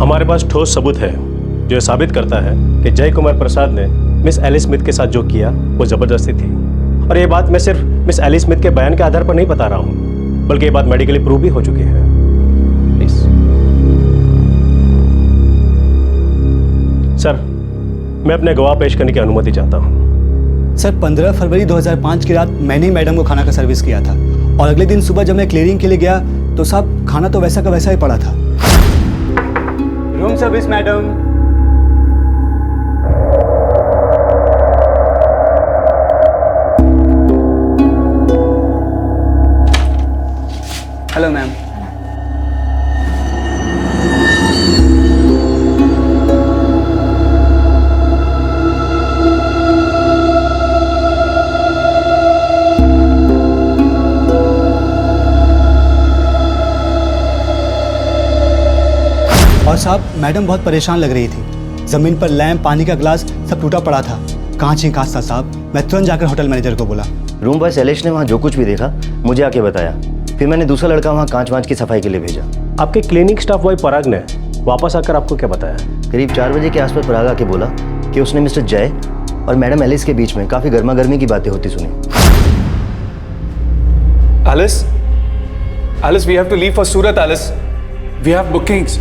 हमारे पास ठोस सबूत है जो साबित करता है कि जय कुमार प्रसाद ने मिस एलिस स्मिथ के साथ जो किया वो जबरदस्ती थी। और ये बात मैं सिर्फ मिस एलिस स्मिथ के बयान के आधार पर नहीं बता रहा हूँ, बल्कि ये बात मेडिकली प्रूव भी हो चुकी है। प्लीज सर, मैं अपने गवाह पेश करने की अनुमति चाहता हूँ। सर, 15 फरवरी 2005 की रात मैंने ही मैडम को खाना का सर्विस किया था और अगले दिन सुबह जब मैं क्लियरिंग के लिए गया तो साहब खाना तो वैसा का वैसा ही पड़ा था। Room service madam. Hello ma'am. और साहब मैडम बहुत परेशान लग रही थी। जमीन पर लैंप, पानी का ग्लास सब टूटा पड़ा था। कांच ही कांच था साहब। मैं तुरंत जाकर होटल मैनेजर को बोला। रूम बॉय शैलेश ने वहाँ जो कुछ भी देखा मुझे आके बताया। फिर मैंने दूसरा लड़का वहाँ कांच वांच की सफाई के लिए भेजा। आपके क्लिनिक स्टाफ बॉय पराग ने वापस आकर आपको क्या बताया? करीब 4 बजे के आसपास पराग आके बोला कि उसने मिस्टर जय और मैडम एलिस के बीच में काफी गर्मा गर्मी की बातें होती सुनी। Alice, we have to leave for Surat, Alice. We have bookings.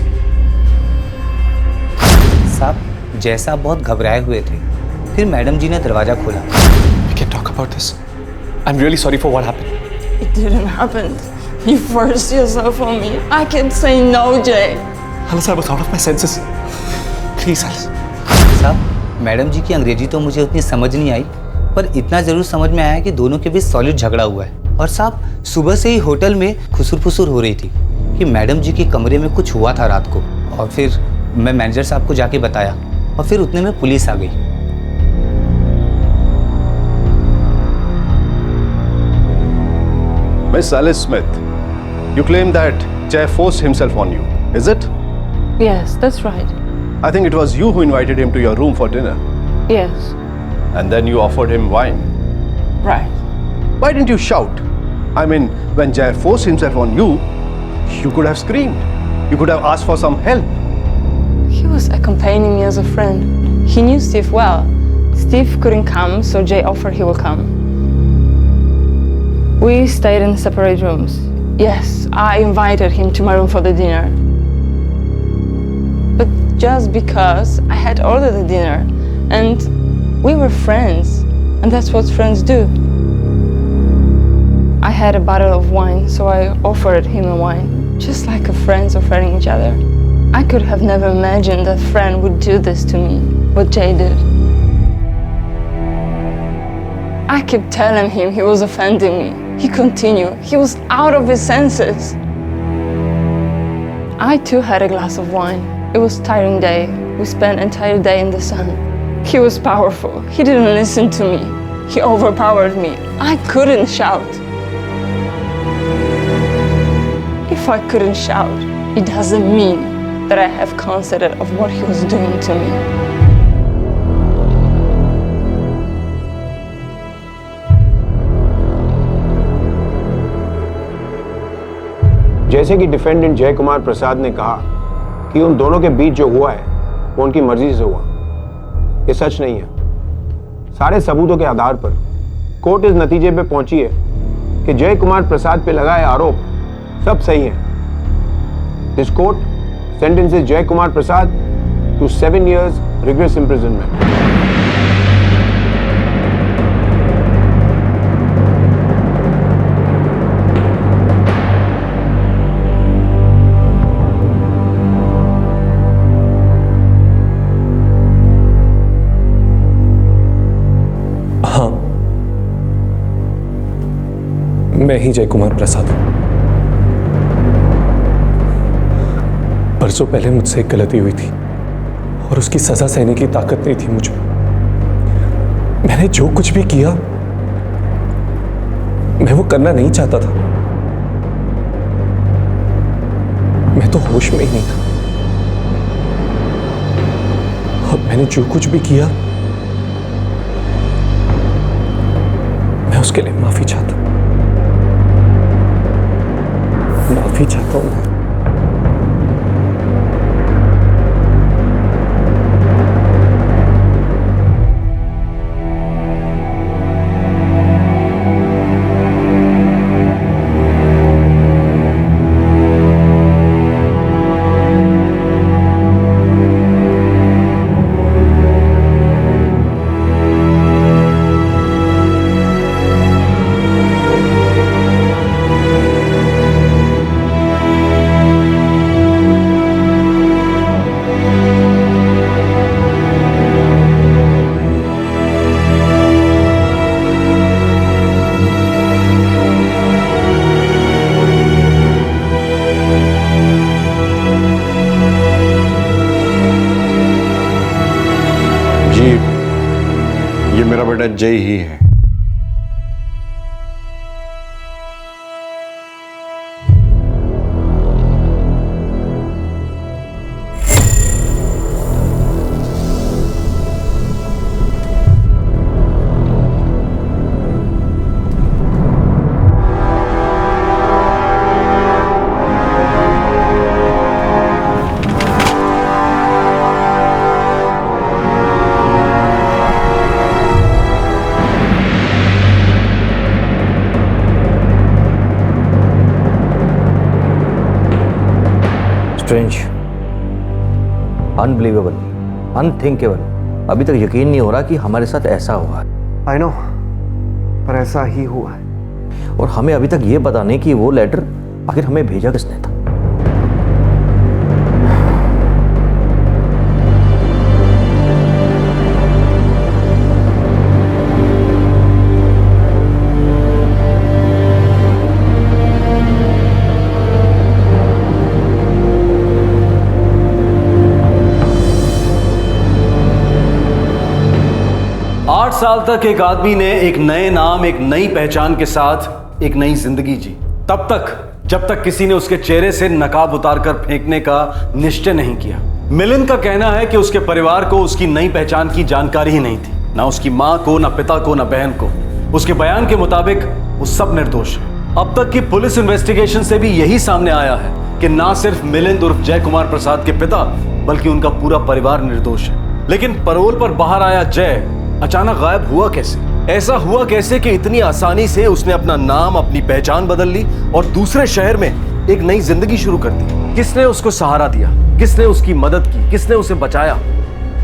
साहब, जैसा बहुत घबराए हुए थे, फिर मैडम जी ने दरवाजा खोला। We can talk about this. I'm really sorry for what happened. It didn't happen. You forced yourself on me. I can't say no, Jay. Alice, I was out of my senses. Please, Alice. साहब, madam जी की अंग्रेजी तो मुझे उतनी समझ नहीं आई, पर इतना जरूर समझ में आया कि दोनों के बीच सॉलिड झगड़ा हुआ है। और साहब, सुबह से ही होटल में खुसुर-फुसुर हो रही थी कि मैडम जी के कमरे में कुछ हुआ था रात को। और फिर मैं मैनेजर साहब को जाके बताया और फिर उतने में पुलिस आ गई। Miss Alice Smith, you claim that Jay forced himself on you, is it? Yes, that's right. I think it was you who invited him to your room for dinner. Yes. And then you offered him wine. Right. Why didn't you shout? I mean, when Jay forced himself on you, you could have screamed. You could have asked for some help. He was accompanying me as a friend. He knew Steve well. Steve couldn't come, so Jay offered he will come. We stayed in separate rooms. Yes, I invited him to my room for the dinner. just because I had ordered the dinner and we were friends, and that's what friends do. I had a bottle of wine, so I offered him a wine, just like a friends offering each other. I could have never imagined that friend would do this to me, what Jay did. I kept telling him he was offending me. He continued. He was out of his senses. I too had a glass of wine. It was a tiring day. We spent an entire day in the sun. He was powerful. He didn't listen to me. He overpowered me. I couldn't shout. If I couldn't shout, it doesn't mean that I have concept of what he was doing to me. जैसे कि defendant जय कुमार प्रसाद ने कहा कि उन दोनों के बीच जो हुआ है वो उनकी मर्जी से हुआ, ये सच नहीं है। सारे सबूतों के आधार पर कोर्ट इस नतीजे पे पहुंची है कि जय कुमार प्रसाद पे लगाए आरोप सब सही हैं। This court sentences Jay Kumar Prasad to 7 years rigorous imprisonment. हाँ, मैं ही जय कुमार प्रसाद हूं। परसों पहले मुझसे एक गलती हुई थी और उसकी सजा सहने की ताकत नहीं थी मुझ में। मैंने जो कुछ भी किया मैं वो करना नहीं चाहता था। मैं तो होश में ही नहीं था। और मैंने जो कुछ भी किया मैं उसके लिए माफी चाहता हूं। माफी चाहता हूं मैं। जय ही है। Strange, unbelievable, unthinkable. अभी तक यकीन नहीं हो रहा कि हमारे साथ ऐसा हुआ है। आई नो, पर ऐसा ही हुआ है। और हमें अभी तक ये पता नहीं कि वो लेटर आखिर हमें भेजा किसने था। साल तक एक आदमी ने एक नए नाम, एक नई पहचान के साथ एक नई जिंदगी जी, तब तक जब तक किसी ने उसके चेहरे से नकाब उतारकर फेंकने का निश्चय नहीं किया। मिलिंद का कहना है कि उसके परिवार को उसकी नई पहचान की जानकारी ही नहीं थी, ना उसकी मां को, ना पिता को, ना बहन को। उसके बयान के मुताबिक वो सब निर्दोष है। अब तक की पुलिस इन्वेस्टिगेशन से भी यही सामने आया है कि ना सिर्फ मिलिंद उर्फ जय कुमार प्रसाद के पिता बल्कि उनका पूरा परिवार निर्दोष है। लेकिन पैरोल पर बाहर आया जय अचानक गायब हुआ कैसे? ऐसा हुआ कैसे कि इतनी आसानी से उसने अपना नाम, अपनी पहचान बदल ली और दूसरे शहर में एक नई जिंदगी शुरू कर दी। किसने उसको सहारा दिया, किसने उसकी मदद की, किसने उसे बचाया,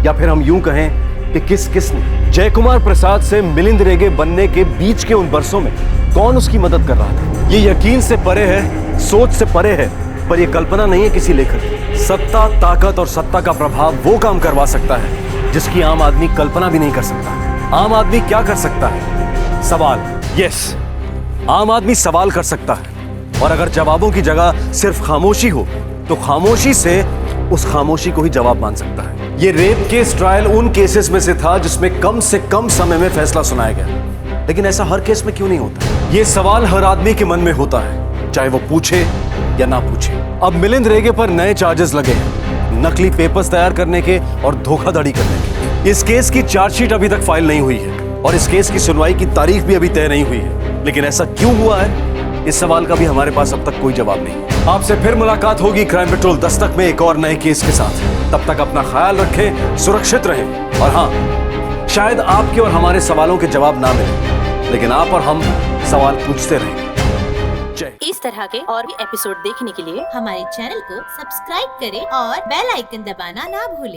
या फिर हम यूं कहें कि किसने जय कुमार प्रसाद से मिलिंद रेगे बनने के बीच के उन बरसों में कौन उसकी मदद कर रहा था? ये यकीन से परे है, सोच से परे है, पर यह कल्पना नहीं है किसी लेखक की। सत्ता, ताकत और सत्ता का प्रभाव वो काम करवा सकता है जिसकी आम आदमी कल्पना भी नहीं कर सकता। आम आदमी क्या कर सकता है? सवाल। यस, आम आदमी सवाल कर सकता है, और अगर जवाबों की जगह सिर्फ खामोशी हो तो खामोशी से उस खामोशी को ही जवाब मान सकता है। ये रेप केस ट्रायल उन केसेस में से था जिसमें कम से कम समय में फैसला सुनाया गया, लेकिन ऐसा हर केस में क्यों नहीं होता? ये सवाल हर आदमी के मन में होता है, चाहे वो पूछे या ना पूछे। अब मिलिंद रेगे पर नए चार्जेस लगे हैं, नकली पेपर्स तैयार करने के और धोखाधड़ी करने के। इस केस की चार्जशीट अभी तक फाइल नहीं हुई है और इस केस की सुनवाई की तारीख भी अभी तय नहीं हुई है, लेकिन ऐसा क्यों हुआ है, इस सवाल का भी हमारे पास अब तक कोई जवाब नहीं। आपसे फिर मुलाकात होगी क्राइम पेट्रोल दस्तक में एक और नए केस के साथ। तब तक अपना ख्याल रखें, सुरक्षित रहें, और हाँ, शायद आपके और हमारे सवालों के जवाब ना मिले, लेकिन आप और हम सवाल पूछते रहेंगे। इस तरह के और भी एपिसोड देखने के लिए हमारे चैनल को सब्सक्राइब करें और बेल आइकन दबाना ना भूलें।